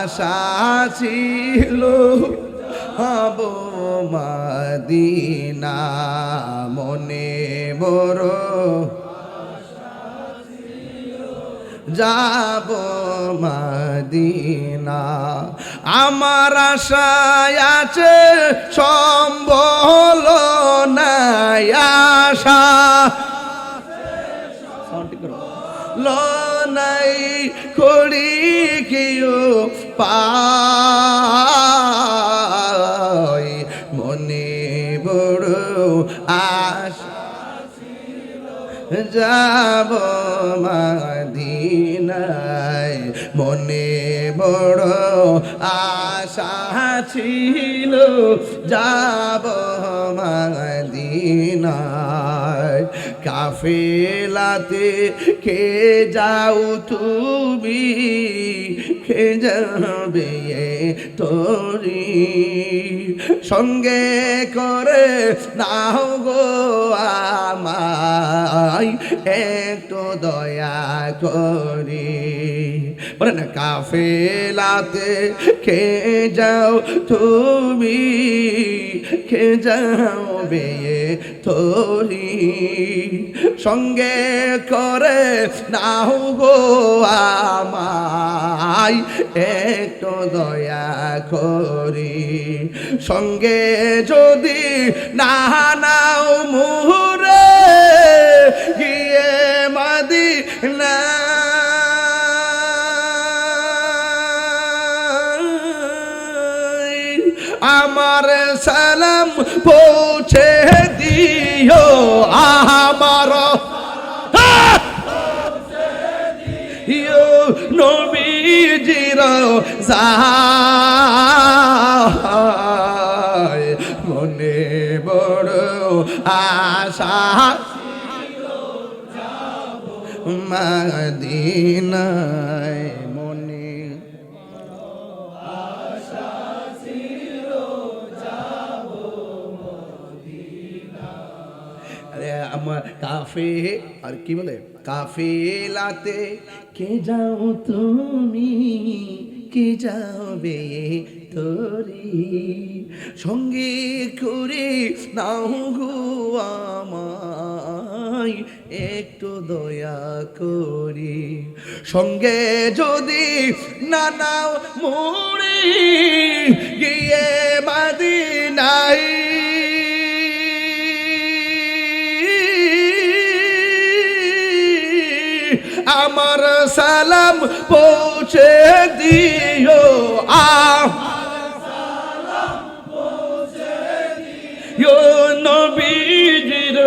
আশা ছিল হব মদিনা মনে বড় যাব মদিনা আমার আশায় আছে সম্বল নাই আশা নাই করি কেউ পাই মনে বড় আশা যাব মদিনায় মনে বড় আশা ছিল যাব মদিনায় কাফেলাতে কে যাও তুমি কে যাবে তোরি সঙ্গে করে নাও গো আমায় একটু দয়া করি বলে না কাফেলাতে কে যাও তুমি কে যাবে তোরি সঙ্গে করে নাও গো আমায় একটু দয়া করি সঙ্গে যদি না নাও মুহুরে গিয়ে মদিনা আমার সালাম পৌঁছে দিও আমার নবীজির যায় মনে বড় আশা মদিনায় মনে আমার কাফে আর কি বলে কাফেলাতে কে যাও তুমি কে যাবে তোরি সঙ্গে করে নাও গো আমায় একটু দয়া করি সঙ্গে যদি না নাও মুড়ি গিয়ে মদিনায় আমার সালাম পৌঁছে দিও নবীজির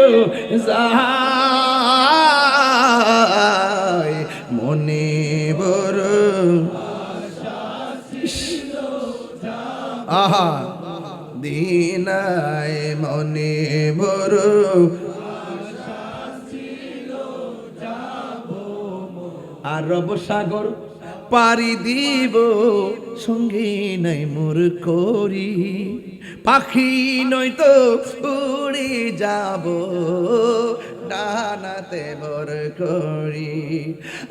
যায় মনে বড় আহা দিনায় মনে বড় আরব সাগর পাড়ি দিব সঙ্গে নাই মোর করি পাখি নয়তো উড়ে যাব ডানাতে বর করি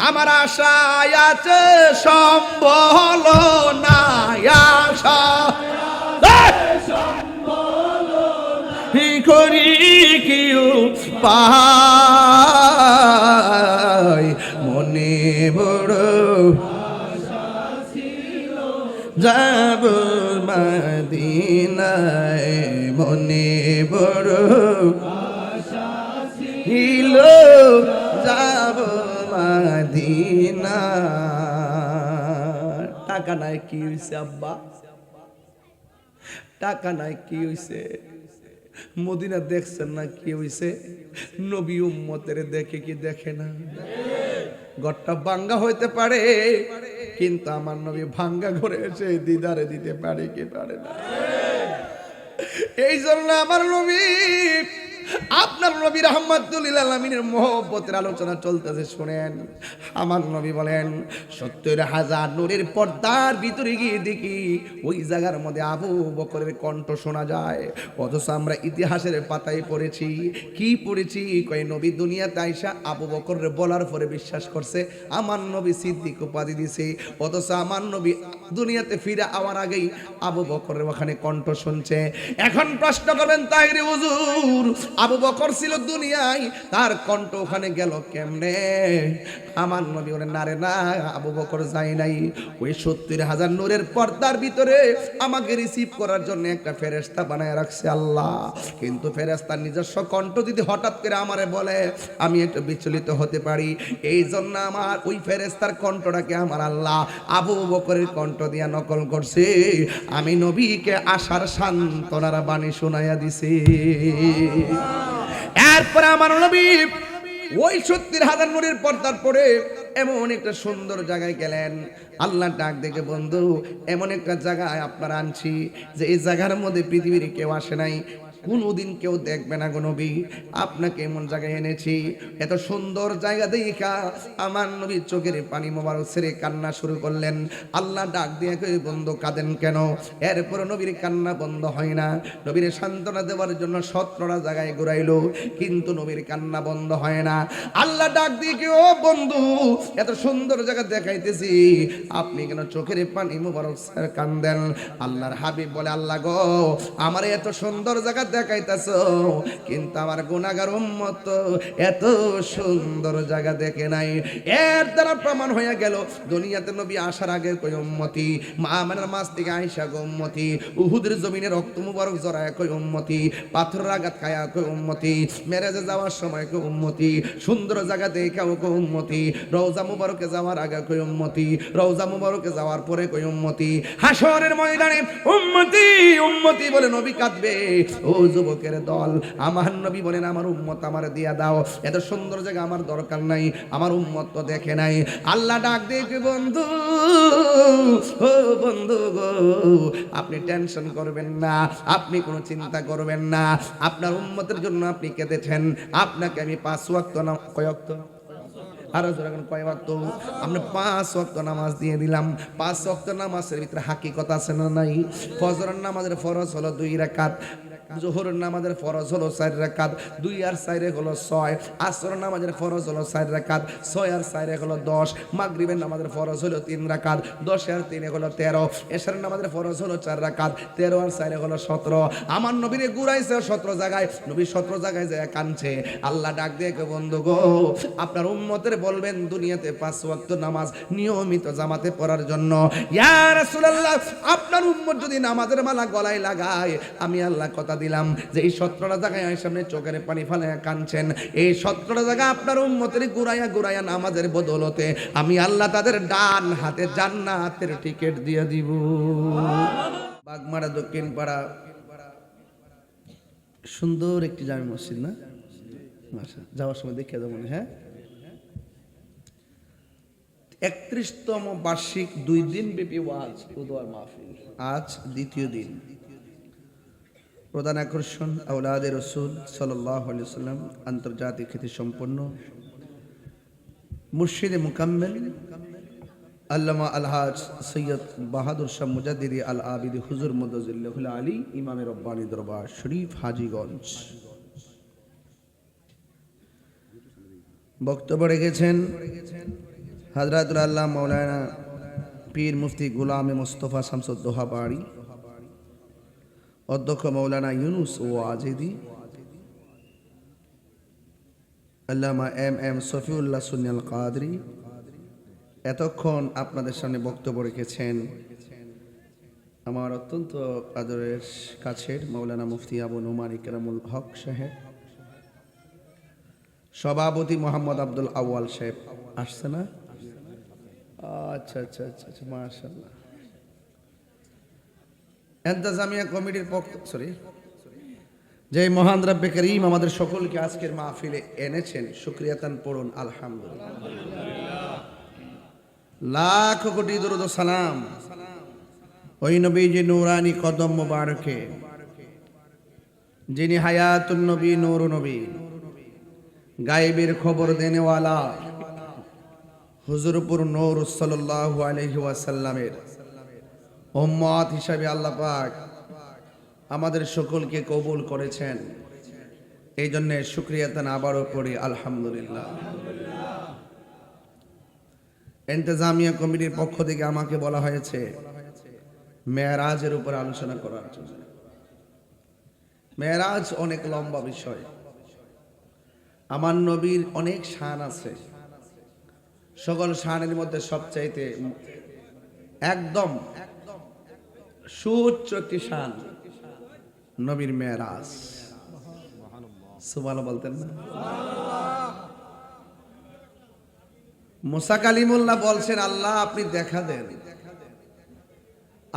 আমার আশায় আছে সম্বল নাই আশা করি কেউ পাই মনে বড় যাব মদিনায় মনে বড় ছিল যাব মদিনা টাকা নাই কি হইছে আব্বা টাকা নাই কি হইছে মদিনা দেখছেন না কি হইছে নবী উম্মতের দেখে কি দেখে না ঘরটা ভাঙ্গা হইতে পারে কিন্তু আমার নবী ভাঙ্গা ঘরে এসে দিদারে দিতে পারে কি পারে না এই জন্য আমার নবী আপনার নবী রাহমাতুল লিল আলামিনের মহব্বতের আলোচনা চলতেছে, শুনেন। আমার নবী বলেন ৭০,০০০ নূরের পর্দার ভিতরে গিয়ে দেখি ওই জায়গার মধ্যে আবু বকরের কণ্ঠ শোনা যায়। অথচ আমরা ইতিহাসের পাতায় পড়েছি, কি পড়েছি, কয় নবী দুনিয়াতে আইসা আবু বকরের বলার পরে বিশ্বাস করছে, আমার নবী সিদ্দিক উপাধি দিছে। অথচ আমার নবী দুনিয়াতে ফিরে আওয়ার আগেই আবু বকরের ওখানে কণ্ঠ শুনছে। এখন প্রশ্ন করবেন, তাইরে হুজুর আবু বকর ছিল দুনিয়ায়, তার কণ্ঠ ওখানে গেল কেমনে? আমার নবী বলেন, না রে না, আবু বকর যায় নাই। ওই ৭০,০০০ নূরের পর্দার ভিতরে আমাকে রিসিভ করার জন্য একটা ফেরেশতা বানায় রাখছে আল্লাহ। কিন্তু ফেরেশতার নিজস্ব কণ্ঠ যদি হঠাৎ করে আমারে বলে, আমি একটু বিচলিত হতে পারি। এই জন্য আমার ওই ফেরেশতার কণ্ঠটাকে আমার আল্লাহ আবু বকরের কণ্ঠ দিয়া নকল করছে। আমি নবীকে আশার সান্ত্বনার বাণী শোনাইয়া দিছি। এরপর আমার নবী ওই ৭০,০০০ নূরের পর্দার পরে এমন একটা সুন্দর জায়গায় গেলেন। আল্লাহ ডাক দেখে, বন্ধু এমন একটা জায়গায় আপনার আনছি যে এই জায়গার মধ্যে পৃথিবীর কেউ আসে নাই, কোনোদিন কেউ দেখবে না গো নবী, আপনাকে এমন জায়গায় এনেছি। এত সুন্দর জায়গা দেখা আমার নবী চোখের পানি মোবারক ছেড়ে কান্না শুরু করলেন। আল্লাহ ডাক দিয়ে কই, বন্ধু কাঁদেন কেন? এরপর নবীর কান্না বন্ধ হয় না। নবীর সান্ত্বনা দেওয়ার জন্য ১৭টা জায়গায় ঘুরাইলো, কিন্তু নবীর কান্না বন্ধ হয় না। আল্লাহ ডাক দিয়ে কি, ও বন্ধু এত সুন্দর জায়গা দেখাইতেছি, আপনি কেন চোখের পানি মোবারক ছেড়ে কান্দেন? আল্লাহর হাবিব বলে, আল্লাহ গো, আমার এত সুন্দর জায়গা দেখাইতেছ, কিন্তু আমার গুনাহগার উম্মত এত সুন্দর জায়গা দেখে নাই। এর দ্বারা প্রমাণ হয়ে গেল দুনিয়াতে নবী আসার আগে কই উম্মতি, মা'মানের মাছ থেকে আয়েশা গো উম্মতি, উহুদের জমিনে রক্ত মুবারক জড়ায় কই উম্মতি, পাথরের আঘাত খায়া কই উম্মতি, মেরাজে যাওয়ার সময় কই উম্মতি, সুন্দর জায়গা দেখাও কই উম্মতি, রওজা মুবারকে যাওয়ার আগে কই উম্মতি, রওজা মুবারকে যাওয়ার পরে কই উম্মতি, হাসরের ময়দানে উম্মতি উম্মতি বলে নবী কাঁদবে। ও যুবকের দল, আমার নবী বলেন, আমার উম্মত আমার দিয়া দাও, এত সুন্দর জায়গা আমার দরকার নাই, আমার উম্মত তো দেখে নাই। আল্লাহ ডাক দেখে, বন্ধু ও বন্ধু গো, আপনি টেনশন করবেন না, আপনি কোনো চিন্তা করবেন না, আপনার উম্মতের জন্য আপনি কেঁদেছেন, আপনাকে আমি 5 ওয়াক্ত কয় ওয়াক্ত আরো যখন কয় ওয়াক্ত, আমরা 5 ওয়াক্ত নামাজ দিয়ে দিলাম। 5 ওয়াক্ত নামাজের ভিতরে হাকিকত আছে না নাই? ফজরের নামাজের ফরজ হলো 2 রাকাত, জোহরের নামাজের ফরজ হলো 4 রাকাত, 2 আর 4 হলো 6, আসরের নামাজের ফরজ হলো 4 রাকাত, 6 আর 4 হলো 10, মাগরিবের নামাজের ফরজ হলো 3 রাকাত, 10 আর 3 হলো 13, এশারের নামাজের ফরজ হলো 4 রাকাত, 13 আর 4 হলো 17। আমার নবীরে ঘুরাইছে 17 জায়গায়, নবী 17 জায়গায় যায় কাঁদছে। আল্লাহ ডাক দিয়ে কে, বন্ধু গো, আপনার উম্মতের বলবেন দুনিয়াতে 5 ওয়াক্ত নামাজ নিয়মিত জামাতে পড়ার জন্য। ইয়া রাসূলুল্লাহ, আপনার উম্মত যদি নামাজের মালা গলায় লাগায়, আমি আল্লাহ কথা দিলাম যে এই 17টা জায়গায় আমার সামনে চোখের পানি ফালায়া কাঁদছেন, এই 17টা জায়গা আপনার উম্মতের ঘুরাইয়া ঘুরাইয়া নামাজের বদলতে আমি আল্লাহ তাদের ডান হাতে জান্নাতের টিকিট দিয়ে দিব। বাগমারা দক্ষিণ পাড়া সুন্দর একটি জামে মসজিদ না? যাওয়ার সময় দেখে যাবো। হ্যাঁ, 31তম বার্ষিক 2 দিন ব্যাপী ওয়াজ ও দোয়ার মাহফিল, আজ দ্বিতীয় দিন। প্রধান আকর্ষণ আওলাদে রসুল সাল্লাল্লাহু আলাইহি ওয়াসাল্লাম, আন্তর্জাতিক খ্যাতি সম্পন্ন মুর্শিদে মুকাম্মেল আল্লামা আলহাজ সৈয়দ বাহাদুর শাহ মুজাদ্দিদি আল আবিদি হুজুর মুদাজ্জিলুল আলী ইমামে রব্বানী দরবার শরীফ হাজীগঞ্জ বক্তব্য রেখেছেন হযরতুল আল্লাহ মাওলানা পীর মুফতি গোলামে মুস্তাফা শামসুদ্দোহা বাড়ি, অধ্যক্ষ মাওলানা ইউনুস ওয়াজেদি, আল্লামা এম সফিউল্লাহ সুন্নি কাদরি। এতক্ষণ আপনাদের সামনে বক্তব্য রেখেছেন আমার অত্যন্ত আদরের কাছের মাওলানা মুফতি আবু নোমান ইকরামুল হক সাহেব, সভাপতি মোহাম্মদ আব্দুল আউয়াল সাহেব আসছে না? আচ্ছা আচ্ছা আচ্ছা আচ্ছা, মাশাআল্লাহ। ইন্তেজামিয়া কমিটির পক্ষ যে মহান রব্বে করিম আমাদের সকলকে আজকের মাহফিলে এনেছেন, শুকরিয়াতান পড়ুন আলহামদুলিল্লাহ। লাখ কোটি দরুদ ও সালাম ওই নবীজি নূরানি কদম মুবারকে যিনি হায়াতুন নবী, নূর নবী, গায়েবের খবর দেনেওয়ালা হুজুরপুর নূর সাল্লাল্লাহু আলাইহি ওয়াসাল্লামের উম্মত হিসাবে আল্লাহ পাক আমাদের সকলকে কবুল করেছেন। এই জন্য শুকরিয়া তান আবারও পড়ি আলহামদুলিল্লাহ। ইন্তেজামিয়া কমিটির পক্ষ থেকে আমাকে বলা হয়েছে মেরাজের উপর আলোচনা করার জন্য। মেরাজ অনেক লম্বা বিষয়। আমার নবীর অনেক শান আছে, সকল শানের মধ্যে সবচাইতে একদম সুউচ্চ একটি শান নবীর মেরাজ। সুবহানাল্লাহ বলতেন না? মুসা কালিমুল্লাহ বলছেন আল্লাহ আপনি দেখা দেন।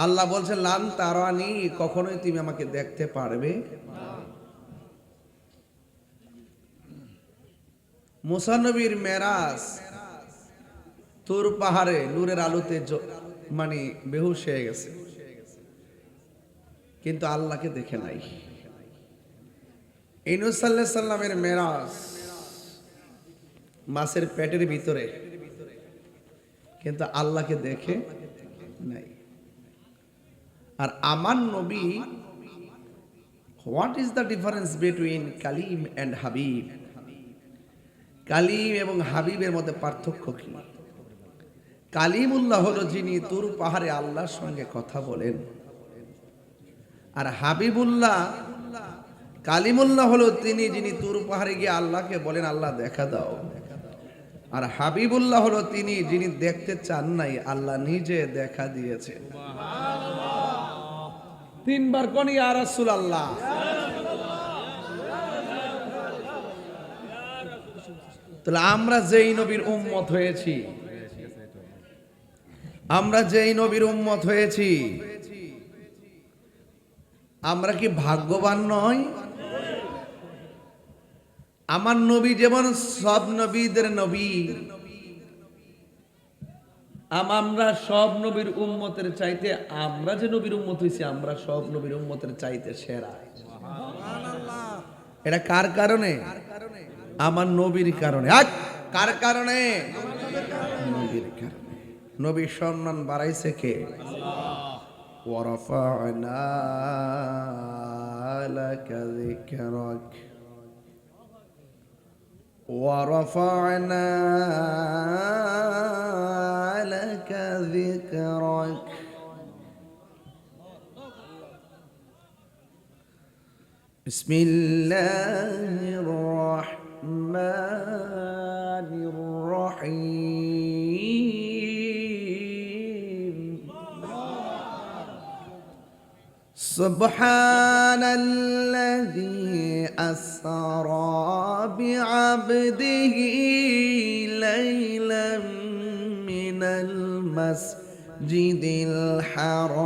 আল্লাহ বলছেন লান তারানি, কখনোই তুমি আমাকে দেখতে পারবে না। মুসা নবীর মেরাজ তুর পাহাড়ে নূরের আলোতে মানে বেহুশ হয়ে গেছে, কিন্তু আল্লাহকে দেখে নাই। ইউনূস সাল্লাল্লাহু আলাইহি সাল্লামের মেরাজ মাছের পেটের ভিতরে, কিন্তু আল্লাহকে দেখে নাই। আর আমার নবী, what is the difference between Kalim and Habib? Kalim এবং হাবিবের মধ্যে পার্থক্য কি? কালিমুল্লাহ হলো যিনি তুর পাহাড়ে আল্লাহর সঙ্গে কথা বলেন, আর হাবিবুল্লাহ কালিমুল্লাহ হলো তিনি যিনি তুর পাহাড়ে গিয়ে আল্লাহকে বলেন আল্লাহ দেখা দাও। আর হাবিবুল্লাহ হলো তিনি যিনি দেখতে চান নাই, আল্লাহ নিজে দেখা দিয়েছে। তিনবার কোন ইয়া রাসূলুল্লাহ। তাহলে আমরা যেই নবীর উম্মত হয়েছি, আমরা যেই নবীর উম্মত হয়েছি, আমরা কি ভাগ্যবান নয়? আমার নবী যেমন সব নবীদের নবী, আমরা সব নবীর উম্মতের চাইতে, আমরা যে নবীর উম্মত হয়েছি আমরা সব নবীর উম্মতের চাইতে সেরা। এটা কার কারণে? আমার নবীর কারণে। কার কারণে? নবীর কারণে। নবীর সম্মান বাড়াইছে কে? ওয়ারাফা'না লাকা যিকরাক ওয়ারাফা'না লাকা যিকরাক। বিসমিল্লাহির রহমানির রহিম। সুবহানাল্লাযী আসরা বি'আবদিহি লাইলাম মিনাল মাসজিদিল হারাম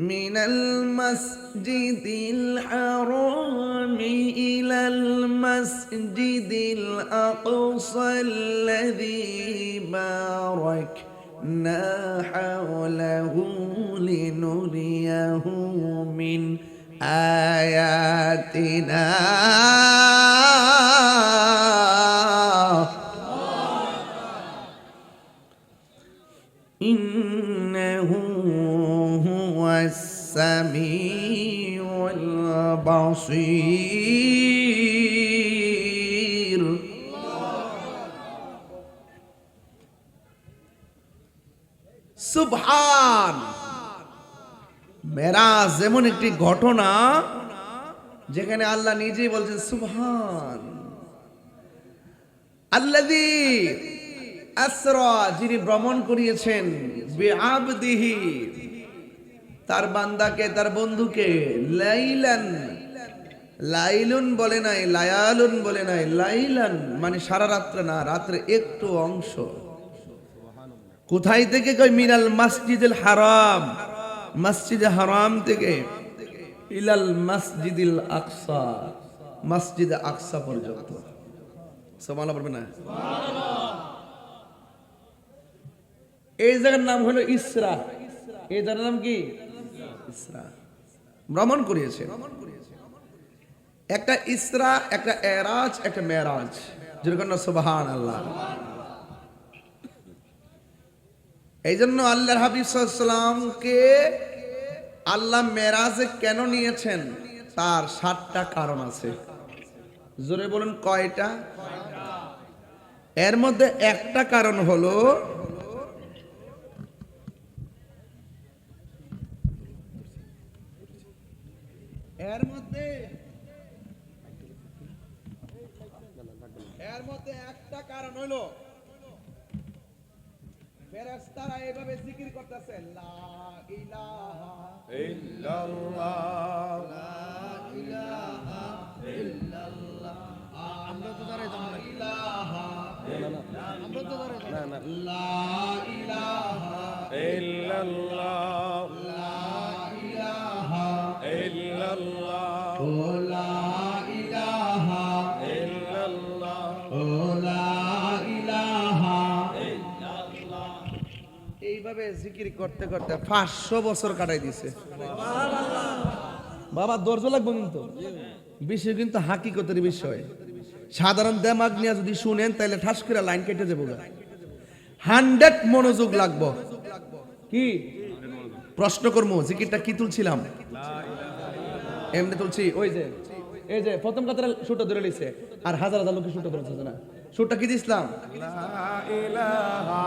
মিনাল মাসজিদিল হারাম ইলাল মাসজিদিল আকসাল্লাযী বারাকনা হাওলাহু লিনুরিয়াহু মিন আয়াতিনা। ইন্নাহু হুয়াস সামিউল বাসীর। সুবহান। মেরাজ যেমন একটি ঘটনা যেখানে আল্লাহ নিজেই বলছেন সুবহান আল্লাযী আসরা, যিনি ভ্রমণ করিয়েছেন, বিআবদিহি, তার বান্দাকে, তার বন্ধুকে, লাইলান, লাইলুন বলে নাই, লায়ালুন বলে নাই, লাইলান মানে সারা রাত্রে না, রাত্রে একটু অংশ। কোথায় থেকে? কই মিনাল মাসজিদুল হারাম, মসজিদে হারাম থেকে, ইলাল মসজিদিল আকসা, মসজিদে আকসা পর্যন্ত। সুবহানাল্লাহ বলবেন না? এই জায়গার নাম হলো ইসরা। এই জায়গার নাম কি? ইসরা। ভ্রমণ করিয়েছে। একটা ইসরা, একটা এরাজ, একটা মেরাজ। যেরকম সুবহানাল্লাহ। এই জন্য আল্লাহর হাবিব সাল্লাল্লাহু আলাইহি ওয়াসাল্লামকে আল্লাহ মেরাজে কেন নিয়েছেন, তার 7টা কারণ আছে। জোরে বলুন কয়টা? এর মধ্যে একটা কারণ হলো একটা কারণ হলো ফেরেশতারা এইভাবে জিকির করতেছে, লা ইলাহা ইল্লাল্লাহ, লা ইলাহা ইল্লাল্লাহ। আমরা তো দাঁড়াই যাব না। ইলাহা আমরা তো দাঁড়াই যাব না। লা ইলাহা ইল্লাল্লাহ, লা ইলাহা ইল্লাল্লাহ, ও লা ইলাহা ইল্লাল্লাহ, ও লা ইলাহা ইল্লাল্লাহ। এইভাবে জিকির করতে করতে 500 বছর কাটাই দিছে। বাবা ধৈর্য লাগবে কিন্তু, বিষয় কিন্তু হাকিকতের বিষয়। সাধারণ দেমাগ নিয়ে যদি শুনেন তাহলে ঠাস করে লাইন কেটে যাবো। 100 মনোযোগ লাগবে। কি প্রশ্ন করবো? জিকিরটা কি তুলছিলাম? এমনি তুলছি। ওই যে এই যে প্রথম কথাটা সুরটা ধরে লিছে, আর হাজার হাজার লোকে সুরটা ধরেছে না। সুরটা কি দিছিলাম? লা ইলাহা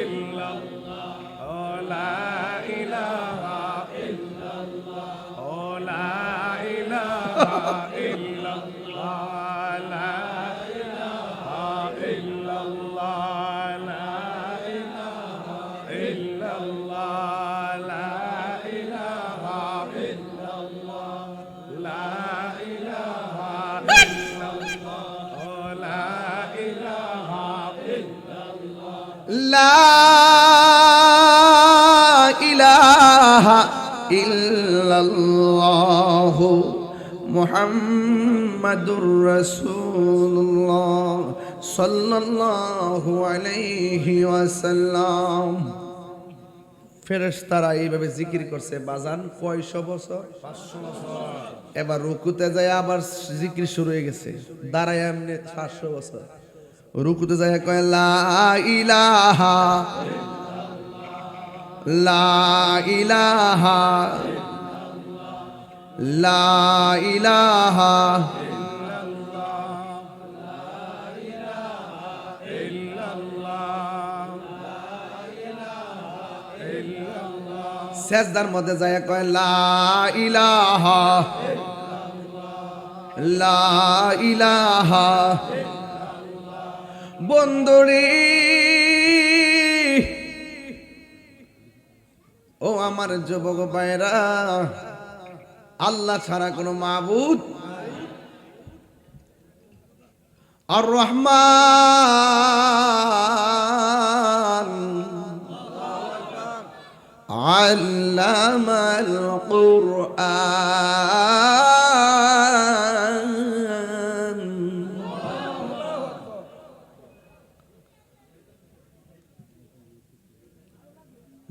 ইল্লাল্লাহ, ও লা ইলাহা ইল্লাল্লাহ, ও লা ইলাহা ইল্লাল্লাহ, লা ইলাহা ইল্লাল্লাহ, লা ইলাহা ইল্লাল্লাহ, লা ইলাহা ইল্লাল্লাহ, লা ইলাহা ইল্লাল্লাহ, ও লা ইলাহা ইল্লাল্লাহ, লা ইলাহা ইল্লাল্লাহ মুহাম্মাদুর রাসূলুল্লাহ সাল্লাল্লাহু আলাইহি ওয়াসাল্লাম। ফেরেশতারা এইভাবে জিকির করছে বাজান কয়শো বছর? 500 বছর। এবার রুকুতে যায় আবার জিকির শুরু হয়ে গেছে। দাঁড়ায় এমনি 700 বছর। রুকুতে যায় কয় লা ইলাহা লা ইলাহা লা ইলাহা সেজদার মধ্যে যায় কয় লা ইলাহা লা ইলাহা। বন্ধুরি ও আমার যুবক ভাইরা, আল্লাহ ছাড়া কোনো মাবুদ আর রহমান আল্লামাল কুরআন।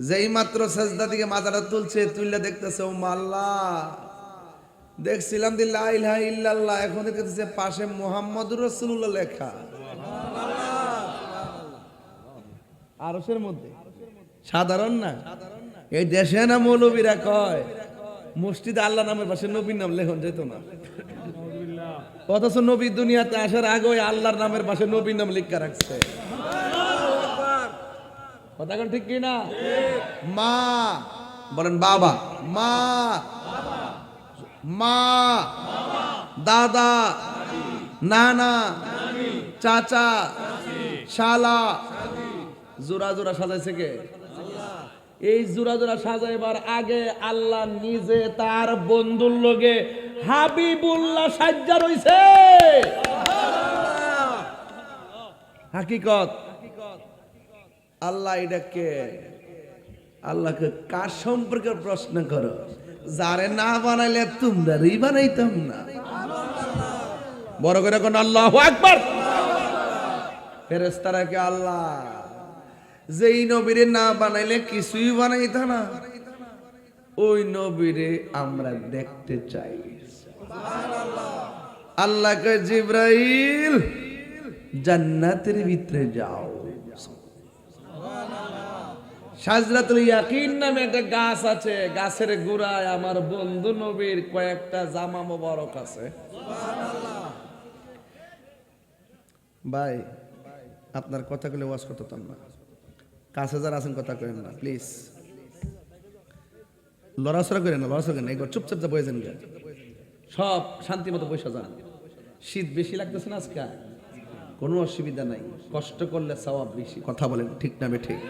যেই মাত্র সাজদা থেকে মাথাটা তুলছে, তুললে দেখতেছে ও আল্লাহ, দেখছিলাম যে লা ইলাহা ইল্লাল্লাহ, এখন দেখতেছে পাশে মুহাম্মদুর রাসূলুল্লাহ লেখা আরশের মধ্যে। সাধারণ না, এই দেশে না মৌলবীরা কয় মসজিদে আল্লাহ নামের পাশে নবীর নাম লেখন যেত না, অথচ নবী দুনিয়াতে আসার আগে ওই আল্লাহর নামের পাশে নবীর নাম লিখা রাখছে। কথা কোন ঠিক কি না? মা বলেন বাবা, মা মা, দাদা, নানা, চাচা, শালা, জোড়া জোড়া সাজাইছে কে? এই জোড়া জোড়া সাজাইবার আগে আল্লাহ নিজে তার বন্ধুর লগে হাবিবুল্লাহ সাজ্জা রইছে। হাকিকত আল্লাহ এটাকে আল্লাহকে কার সম্পর্কে প্রশ্ন করো? যারে না বানাইলে তোমরাই বানাইতাম না। বড় করে কোন আল্লাহু আকবার। ফেরেশতারা কে আল্লাহ যেই নবীরে না বানাইলে কিছুই বানাইতা না, ওই নবীরে আমরা দেখতে চাই। আল্লাহ কয় জিবরাইল জান্নাতের ভিতরে যাও। শাজরাতুল ইয়াকিন নামে একটা গাছ আছে, গাছের গোড়ায় আমার বন্ধু নবীর কয়েকটা জামা মোবারক আছে। ভাই আপনার কথা কইলে ওয়াজ করতাম না, কাছে যারা আছেন কথা কইেন না প্লিজ, লড়াচড়া করেন না, লড়াচড়া করেন না, একবার চুপচাপ যা বসে যান, সব শান্তি মতো বসে যান। শীত বেশি লাগতেছে না আজকে, কোনো অসুবিধা নাই, কষ্ট করলে সওয়াব বেশি। কথা বলেন ঠিক না বেঠিক?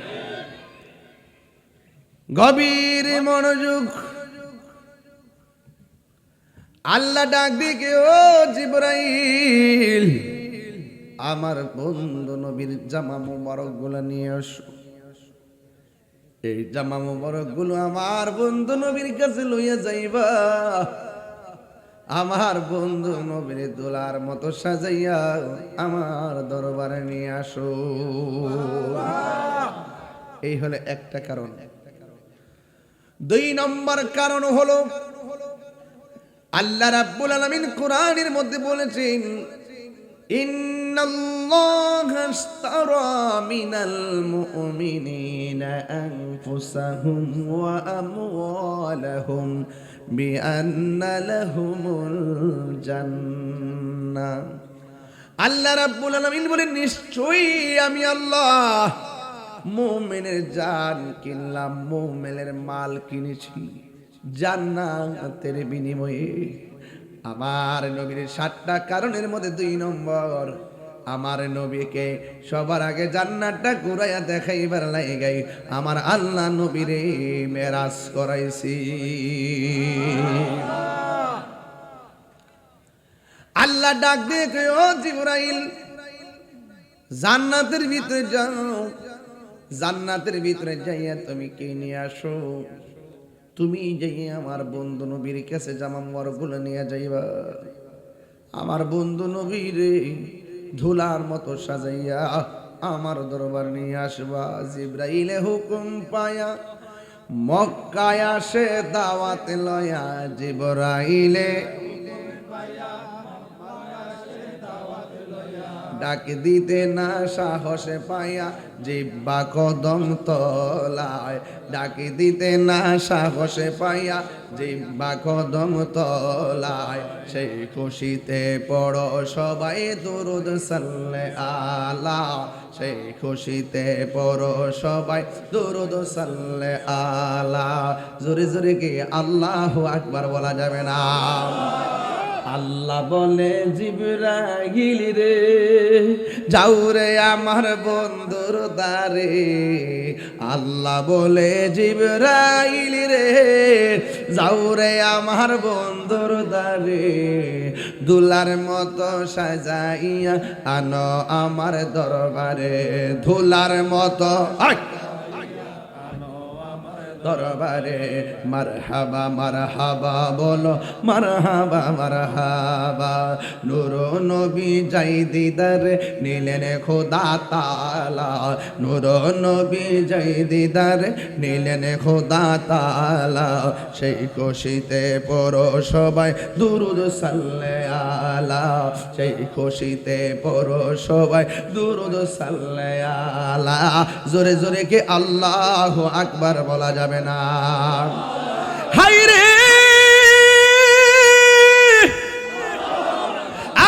গভীর মনোযোগ। আল্লাহ ডাক দিকে, ও জিবরাইল আমার বন্ধু নবীর জামা মোবারক গুলো নিয়ে আসো। এই জামা মোবারক গুলো আমার বন্ধু নবীর কাছে লইয়া যাইবা, আমার বন্ধু নবীর দোলার মতো সাজাইয়া আমার দরবারে নিয়ে আসো। এই হলো একটা কারণ। দুই নম্বর কারণ হলো আল্লাহ রাব্বুল আলামিন কোরআনের মধ্যে বলেছেন, ইন্নাল্লাহা আশতারা মিনাল মুমিনিনা আনফুসাহুম ওয়া আমওয়ালাহুম বিআন্না লাহুমুল জান্নাহ। আল্লাহ রাব্বুল আলামিন বলেন, নিশ্চয়ই আমি আল্লাহ মুমিনের জান কিনলাম, মুমিনের মাল কিনেছি জান্নাতের বিনিময়ে। আমার নবীর 7টা কারণের মধ্যে 2 নম্বর, আমার নবীকে সবার আগে জান্নাতটা ঘুরাইয়া দেখাইবার লাগাই আমার আল্লাহ নবীরে মেরাজ করাইছি। আল্লাহ ডাক দিয়ে কয়, ও জিবরাইল জান্নাতের ভিতরে যাও, জান্নাতের ভিতরে যাইয়া তুমি কে নিয়ে আসো। তুমি যাইয়া আমার বন্ধু নবীর কাছে জামা মোবারকগুলো নিয়ে যাইবা, আমার বন্ধু নবীরে ধুলার মতো সাজাইয়া আমার দরবার নিয়ে আসবা। জিবরাইলে হুকুম পায়া মক্কায় আসে দাওয়াত লয়া, জিবরাইলে ডাক দিতে না সাহসে পাইয়া জিব্বা কদম তলায়, ডাক দিতে না সাহসে পাইয়া জিব্বা কদম তলায়। সেই খুশিতে পড়ো সবাই দুরুদ সাল্লে আলা, সেই খুশিতে পড়ো সবাই দুরুদ সাল্লে আলা। জোরে জোরে কি আল্লাহু আকবার বলা যাবে না? আল্লাহ বলে জিবরাইল রে যাও রে আমার বন্ধুর দারে, আল্লাহ বলে জিবরাইল রে যাও রে আমার বন্ধুর দারে, দুলার মতো সাজাইয়া আনো আমার দরবারে, ধুলার মতো দরবারে। মারহাবা মারহাবা বলো, মারহাবা মারহাবা। নূর নবী যাই দিদারে নিলেন খোদা তাআলা, নূর নবী যাই দিদারে নিলেন খোদা তাআলা। সেই খুশিতে পড়ো সবাই দুরুদ সাল্লে আলা, সেই খুশিতে পড়ো সবাই দুরুদ সাল্লে আলা। জোরে জোরে কি আল্লাহু আকবার বলা যাবে না? হায় রে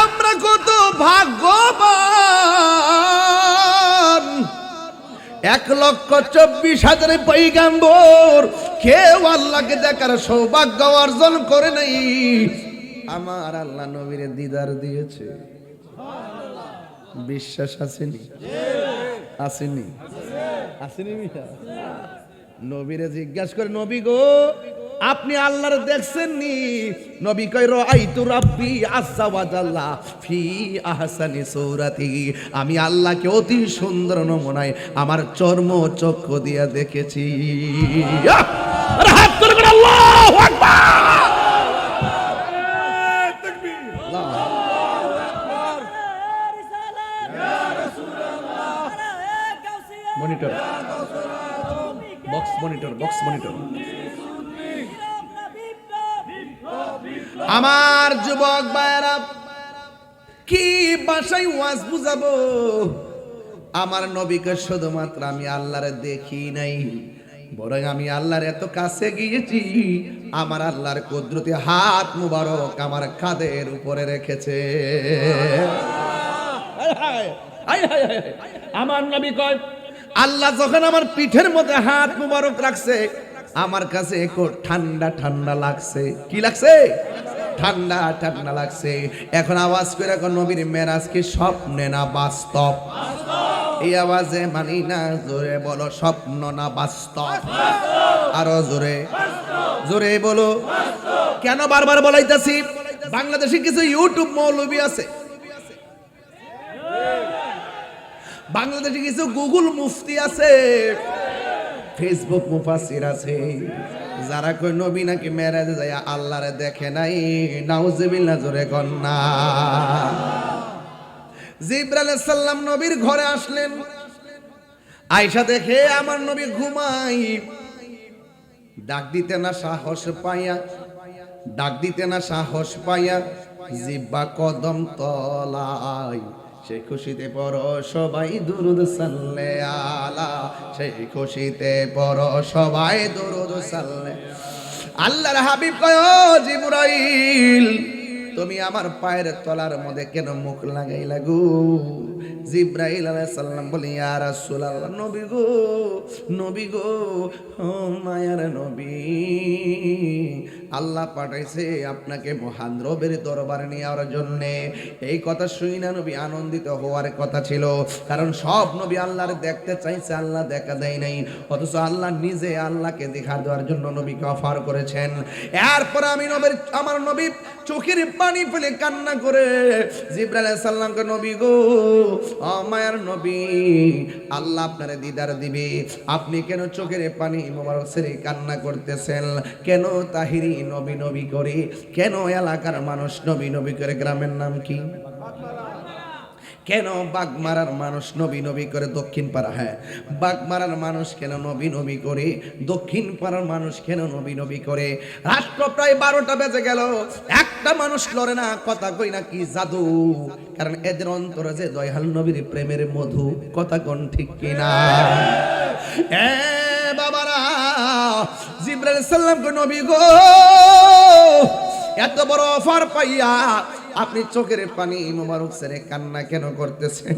আমরা কত ভাগ্যবান, 1,24,000 পয়গম্বর কেউ আল্লাহকে দেখার সৌভাগ্য অর্জন করে নাই, আমার আল্লাহ নবীর দিদার দিয়েছে। বিশ্বাস আসেনি? আসেনি? আসেনি? নবীরে জিজ্ঞাসা করে, নবী গো আপনি আল্লাহর দেখছেন নি? নবী কয় রাআইতু রাব্বি আযজা ওয়া জাল্লা ফি আহসানি সূরাতি, আমি আল্লাহকে অতি সুন্দর নমুনায় আমার চর্ম চক্ষু দিয়া দেখেছি। আরে হাত তুলে বলো আল্লাহু আকবার। তাকবীর, আল্লাহু আকবার। ইয়া রাসূলুল্লাহ, monitor, box monitor, box monitor. আমার যুবক ভাইরা, কি ভাষায় ওয়াজ বুঝাবো? আমার নবীকে শুধুমাত্র আমি আল্লাহরে দেখি নাই, বরং আমি আল্লাহর এত কাছে গিয়েছি, আমার আল্লাহর কুদরতি হাত মুবারক আমার কাঁধের উপরে রেখেছে। আমার নবী কয়, আল্লাহ যখন আমার পিঠের মধ্যে হাত মুবারক রাখছে, আমার কাছে একটু ঠান্ডা ঠান্ডা লাগছে। কি লাগছে? ঠান্ডা ঠান্ডা লাগছে। এখন আওয়াজ করে এখন নবীর মেরাজ কি স্বপ্নে না বাস্তব? এই আওয়াজে মানি না, জোরে বলো স্বপ্ন না বাস্তব? আরো জোরে জোরে বলো। কেন বারবার বলাইতাছি? বাংলাদেশে কিছু ইউটিউব মৌলবী আছে, বাংলাদেশে কিছু গুগল মুফতি আছে, ফেসবুক মুফাসসির আছে, যারা কই নবী নাকি মেরাজে যায় আল্লাহরে দেখে নাই। নাউজুবিল্লাহ, জোরে কন্না। জিবরাইল আলাইহিস সালাম নবীর ঘরে আসলেন। আয়েশা দেখে আমার নবী ঘুমাই, ডাক দিতে না সাহস পাইয়া, ডাক দিতে না সাহস পাইয়া জিব্বা কদম তলায়, সেই খুশিতে পড়ো সবাই দুরুদ সাল্লে আলা, সেই খুশিতে পড়ো সবাই দুরুদ সাল্লে। আল্লাহর হাবিব কয়, ও জিবরাইল, তুমি আমার পায়ের তলার মধ্যে কেন মুখ লাগাইলা গো? জিবরাইল আলাইহিস সালাম বলি, ইয়া রাসূলুল্লাহ, নবী গো, নবী গো, ও মায়ার নবী, আল্লাহ পাঠাইছে আপনাকে মহান রবের দরবারে নেওয়ার জন্য। এই কথা শুই না নবী আনন্দিত হওয়ার কথা ছিল, কারণ সব নবী আল্লাহর দেখতে চাইছে, আল্লাহ দেখা দেয় নাই, অথচ আল্লাহ নিজে আল্লাহকে দেখা দেওয়ার জন্য নবীকে অফার করেছেন। এরপর আমি নবীর, আমার নবী চোখের পানি ফেলে কান্না করে জিবরাইল আলাইহিস সালামকে, নবী গো, ও মায়ার নবী, আল্লাহ আপনারে দিদার দিবে, আপনি কেন চোখের পানি মোবারক ছেড়ে কান্না করতেছেন? কেন তাহিরি নবী নবী করে? কেন এলাকার মানুষ নবী নবী করে? গ্রামের নাম কি? কেন বাগমারার মানুষ নবী নবী করে? দক্ষিণ পাড়া, হ্যাঁ, বাগমারার মানুষ কেন নবী নবী করে? দক্ষিণ পাড়ার মানুষ কেন নবী নবী করে? রাষ্ট্র প্রায় 12টা বেজে গেল, একটা মানুষ লড়ে না, কথা কই না, কি জাদু? কারণ এদের অন্তরে যে দয়াল নবীর প্রেমের মধু, কথা কোন ঠিক কিনা? বাবারা, জিবরাইল আলাইহিস সালাম কো, নবী গো, এত বড় অফার পাইয়া আপনি চোখের পানি মোবারক ছেড়ে কান্না কেন করতেছেন?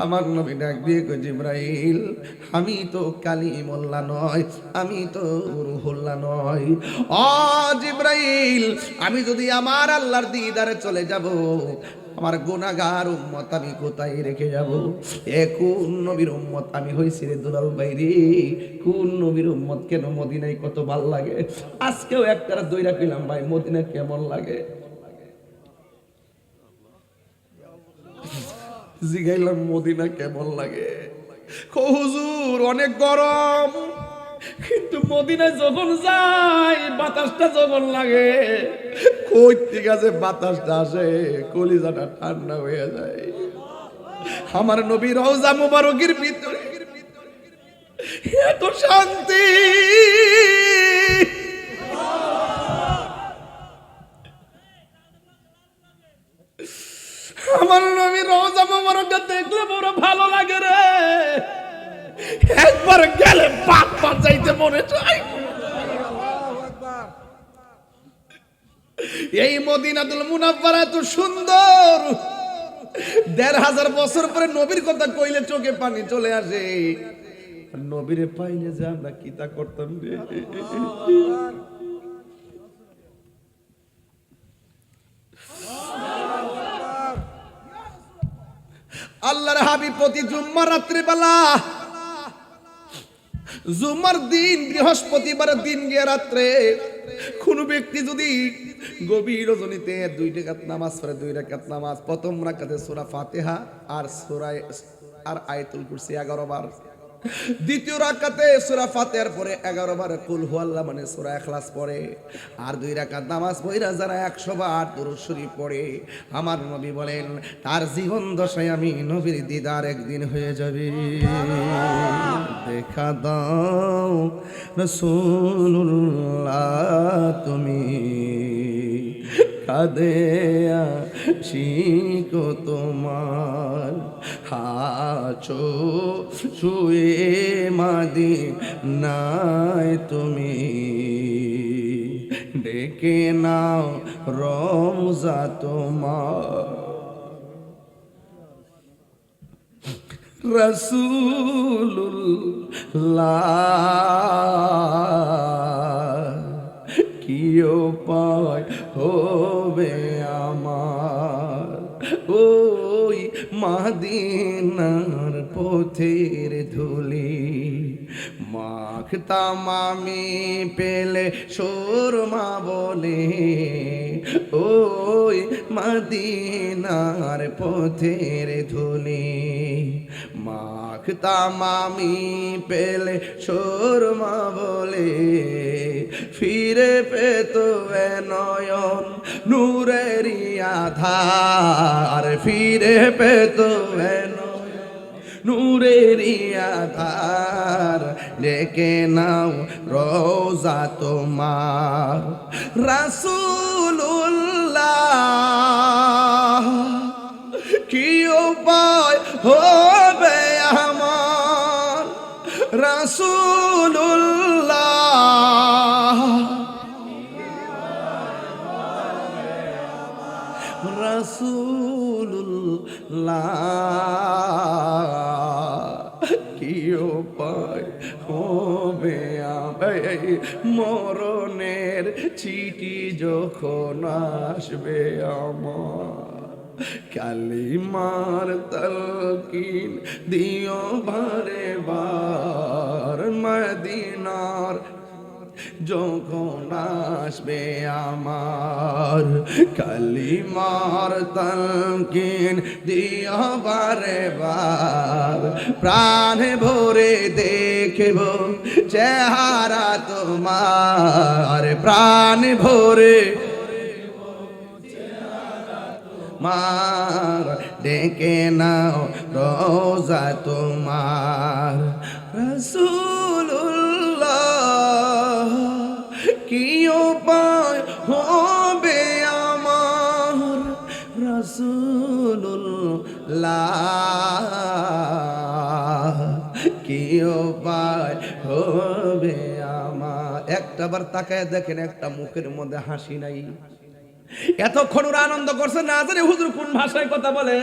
আমার নবী ডাক দিয়ে কই, জিবরাইল, আমি তো কালিমুল্লাহ নয়, আমি তো রূহুল্লাহ নয়। ও জিবরাইল, আমি যদি আমার আল্লাহর দিদারে চলে যাব, আমার গুনাহগার উম্মত আমি কোথায় রেখে যাব? কোন নবীর উম্মত আমি হইছি রে দুলাল ভাই রে, কোন নবীর উম্মত? কেন মদিনায় কত ভালো লাগে। আজকেও একটা দইরা কইলাম, ভাই মদিনা কেমন লাগে? জিগাইলাম, মদিনা কেমন লাগে? হুজুর অনেক গরম, কিন্তু মদিনায় যখন যাই বাতাসটা যখন লাগে, কই ঠিক আছে বাতাসটা আসে, কলিজাটা ঠান্ডা হয়ে যায়। আমার নবী রওজা মুবারকের ভিতরে এত শান্তি, আমার নবী রওজা মুবারকটা দেখলে বড় ভালো লাগে রে। একবার গেলে পাক বাঁচাইতে মনে চায়। এই মদিনাতুল মুনাওয়ারা এত সুন্দর, ১৫০০ বছর পরে নবীর কথা কইলে চোখে পানি চলে আসে। নবীরে পাইলে যে আমরা কিতা করতাম রে। আল্লাহর হাবিব প্রতি জুম্মার রাত্রি বেলা, জুম্মার দিন বৃহস্পতিবারের দিন গিয়ে রাত্রে কোন ব্যক্তি যদি গভীর রজনীতে 2 রাকাত নামাজ পড়ে, 2 রাকাত নামাজ, প্রথম রাকাতে সূরা ফাতিহা আর আয়াতুল কুরসি 11 বার, দ্বিতীয় রাকাতে সূরা ফাতিহার পরে 11 বার কুল হুয়াল্লাহ মানে সূরা ইখলাস পড়ে, আর 2 রাকাত নামাজ পড়া যারা 100 বার দুরূদ শরীফ পড়ে, আমার নবী বলেন তার জীবন দশায় আমি নবীর দিদার একদিন হয়ে যাবে। দেখা দাও রাসূলুল্লাহ তুমি কাঁদে আশিকো তোমার, আছো শুয়ে মদিনায় তুমি, ডেকে নাও রওজা তোমার। রাসূলুল্লাহ কি উপায় হবে আমার, ওই মদিনার পথের ধুলি মাখতাম আমি পেলে সুরমা বলে, ওই মদিনার পথের ধুলি মাখতাম আমি পেলে সুরমা বলে, ফিরে পেত নয়ন নূরেরি আধার, ফিরে পেত নূরেরি আধার, ডেকে নাও রওজা তোমার। রাসূলুল্লাহ কি উপায় হবে আমার, রাসূলুল্লাহ রাসূলুল্লাহ কি উপায় হবে আমার, মরণের চিঠি যখন আসবে আমার, কালিমার তালকিন দিও বারে বার, মদিনার যখন আসবে আমার, কালিমার তালকিন দিও বারে বার, প্রাণে ভরে দেখব চেহারা তোমার, প্রাণে ভরে মার, ডেকে নাও রওজা তোমার। রাসূলুল্লাহ কি উপায় হবে আমার, রাসূলুল্লাহ কি উপায় হবে আমার। একটাবার তাকায় দেখেন একটা মুখের মধ্যে হাসি নাই। এতক্ষণ ওরা আনন্দ করছে, না জানি হুজুর কোন ভাষায় কথা বলে,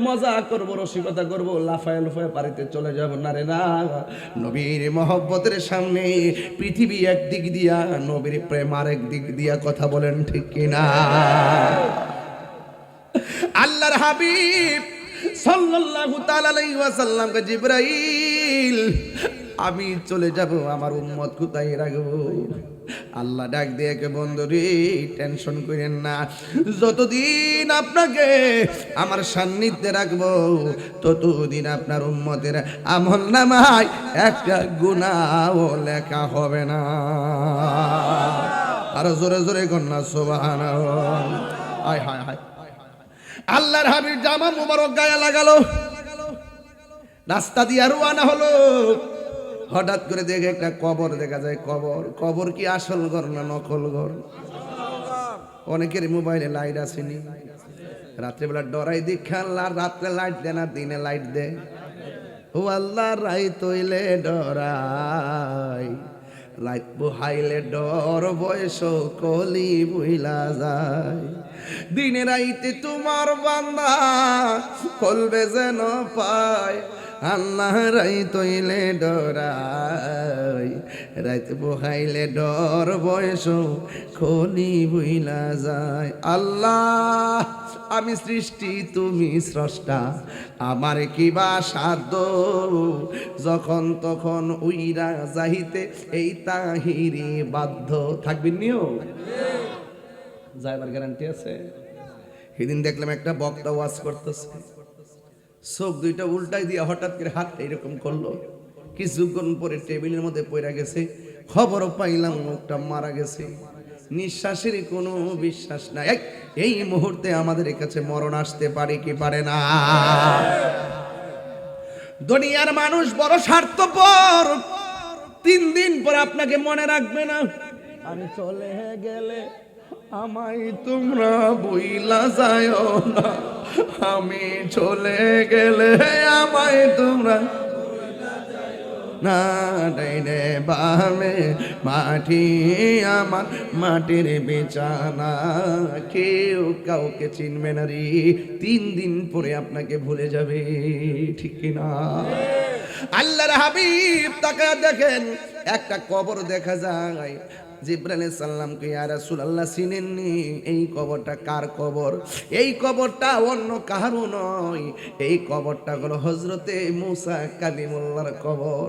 মজা করবো রসিকতা করবো, লাফায় লাফায় বাড়িতে চলে যাব না রে না। নবীর মহব্বতের সামনে পৃথিবী একদিক দিয়া, নবীর প্রেম আরেক দিক দিয়া, কথা বলেন ঠিক কিনা। আল্লাহর হাবিব সাল্লাল্লাহু তাআলা আলাইহি ওয়াসাল্লামকে জিবরাইল আমি চলে যাব, আমার উম্মত কোথায় রাখবো? আল্লাহ ডাক দিয়ে কে বন্ধু রে টেনশন করেন না, যতদিন আপনাকে আমার সান্নিধ্যে রাখবো ততদিন আপনার উম্মতের আমল নামায় একটা গুনাহও লেখা হবে না। আরো জোরে জোরে কন্যা সুবহানাল্লাহ। হায় হায় হায়, আল্লাহর হাবিব জামা মুবারক গায়ে লাগালো, রাস্তা দিয়ে রওনা হলো। হঠাৎ করে দেখে একটা কবর দেখা যায়। কবর, কবর কি আসল ঘর না নকল ঘর? অনেকের মোবাইলে লাইট আসেনি, রাত্রেবেলা ডরাই দীক্ষা আল্লাহ রাত্রে লাইট দেয় না, দিনে লাইট দে। ও আল্লাহ রাই তৈলে ডরাই, লাইট বুহাইলে ডর বয়স কলি বুইলা যায়। দিনে রাইতে তোমার বান্দা কলবে যেন পায়, আল্লাহ রাই তৈলে ডরাই, রাইতে বহাইলে ডর বয়স খনি বুইলা যায়। আল্লাহ আমি সৃষ্টি তুমি স্রষ্টা, আমার কিবা সাধ্য, যখন তখন উইরা যাইতে এই তাহিরি বাধ্য। থাকবেন নিও যাইবার গ্যারান্টি আছে? সেদিন দেখলাম একটা বক্তা ওয়াজ করতেছে, চোখ দুইটা উল্টাই দিয়ে হঠাৎ করে হাত এরকম করলো, কিছুক্ষণ পরে টেবিলের মধ্যে পড়ে গেছে, খবর পাইলাম লোকটা মারা গেছে। নিঃশ্বাসের কোনো বিশ্বাস নাই। এই মুহূর্তে আমাদের কাছে মরণ আসতে পারে কি পারে না? দুনিয়ার মানুষ বড় স্বার্থপর। 3 দিন পরে আপনাকে মনে রাখবে না। আমি চলে গেলে আমায় তোমরা বইলা যাও না, আমি চলে গেলে আমায় তোমরা না। ডাইনে বামে মাটি আমার মাটির বিছানা, কেউ কাউকে চিনবে না রে। 3 দিন পরে আপনাকে ভুলে যাবে, ঠিক কিনা? আল্লাহর হাবিব তাকায় দেখেন একটা কবর দেখা যায়। জিবরাইল আলাইহিস সালামকে, ইয়া রাসূলুল্লাহ চিনেননি এই কবরটা কার কবর? এই কবরটা অন্য কারো নয়, এই কবরটা হলো হযরতে মুসা কালিমুল্লাহর কবর।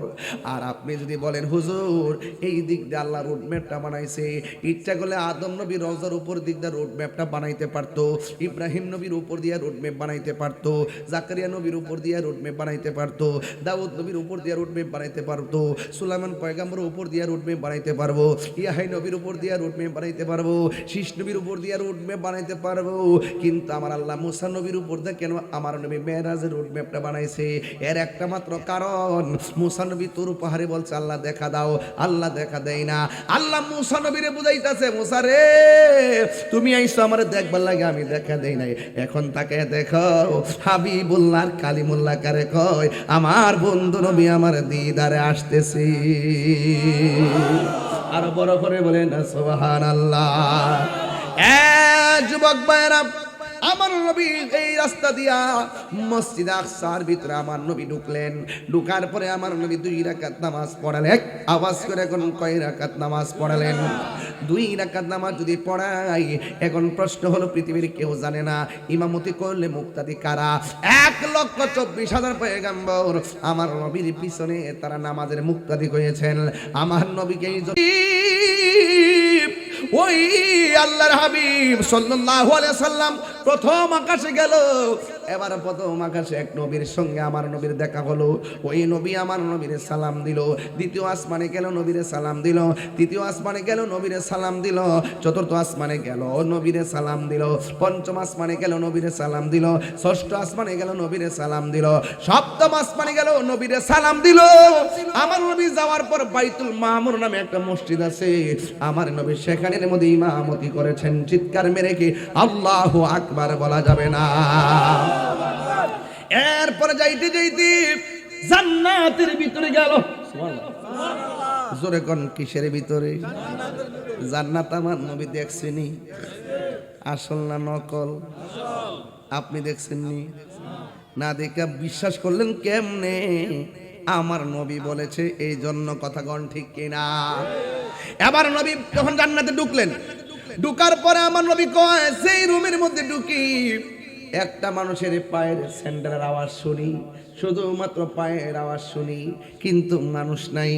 আর আপনি যদি বলেন হুজুর এই দিক দিয়ে আল্লাহ রোড ম্যাপটা বানাইছে, ইচ্ছা করলে আদম নবীর রওজার উপর দিক দিয়ে রোড ম্যাপটা বানাইতে পারতো, ইব্রাহিম নবীর উপর দিয়ে রোড ম্যাপ বানাইতে পারতো, জাকারিয়া নবীর উপর দিয়ে রোড ম্যাপ বানাইতে পারতো, দাউদ নবীর উপর দিয়ে রোড ম্যাপ বানাইতে পারতো, সুলাইমান পয়গম্বরের উপর দিয়ে রোড ম্যাপ বানাইতে পারবো, ইয়াহিয়া নবীর উপর দিয়ে রোড ম্যাপ বানাইতে পারবো, শীষ নবীর উপর দিয়ে রোড ম্যাপ বানাইতে পারবো। কিন্তু আমার আল্লাহ মুসা নবীর উপর দিয়ে কেন আমার নবী মেরাজের রোড ম্যাপটা বানাইছে? এর একটা মাত্র কারণ, মুসা নবী তোর পাহাড়ে বলছে আল্লাহ দেখা দাও, আল্লাহ দেখা দেয় না। আল্লাহ মুসা নবীরে বুঝাইতেছে, মুসা রে তুমি আইসো আমার দেখবার লাগে, আমি দেখা দেই নাই, এখন তাকে দেখো। হাবিবুল্লাহ কালিমুল্লাহ কারে কয়, আমার বন্ধু নবী আমার দিদারে আসতেছে। আর বড় করে বলেন না সুবহানাল্লাহ। যুবক ভাইরা, আমার নবী এই রাস্তা দিয়া মসজিদ আকসার ভিতরে আমার নবী ঢুকলেন। ঢুকার পরে আমার নবী 2 রাকাত নামাজ পড়ালেন। আওয়াজ করে এখন কয় রাকাত নামাজ পড়ালেন? 2 রাকাত নামাজ যদি পড়াই, এখন প্রশ্ন হলো পৃথিবীর কেউ জানে না ইমামতি করলে মুক্তাদি কারা? 1,24,000 পয়গম্বর আমার নবীর পিছনে তারা নামাজের মুক্তাদি হয়েছেন। আমার নবীকে ওই আল্লাহর হাবিব সাল্লাল্লাহু আলাইহি সাল্লাম প্রথম আকাশে গেল। এবার প্রথম আকাশে এক নবীর সঙ্গে আমার নবীর দেখা হলো। ওই নবী আমার নবীরে সালাম দিল। দ্বিতীয় আসমানে গেল, নবীরে সালাম দিল। তৃতীয় আসমানে গেল, নবীরে সালাম দিল। চতুর্থ আসমানে গেল, নবীরে সালাম দিল। পঞ্চম আসমানে গেল, নবীরে সালাম দিল। ষষ্ঠ আসমানে গেল, নবীরে সালাম দিল। সপ্তম আসমানে গেল, নবীরে সালাম দিল। আমার নবী যাওয়ার পর বাইতুল মামুর নামে একটা মসজিদ আছে, আমার নবী সেখানের মধ্যে ইমামতি করেছেন। চিৎকার মেরে কি আল্লাহু আকবার বলা যাবে না? এরপরে যাইতে যাইতে জান্নাতের ভিতরে গেল। সুবহানাল্লাহ, জোরে কোন কিসের ভিতরে? জান্নাত আমার নবী দেখছেনি? আসল না নকল? আপনি দেখছেননি? না দেখা বিশ্বাস করলেন কেমনে? আমার নবী বলেছে এই জন্য, কথা কোন ঠিক কিনা? এবার নবী যখন জান্নাতে ঢুকলেন, ঢুকার পরে আমার নবী কয়, সেই রুমের মধ্যে ঢুকি একটা মানুষের পায়ের স্যান্ডেলের আওয়াজ শুনি, শুধুমাত্র পায়ের আওয়াজ শুনি, কিন্তু মানুষ নাই।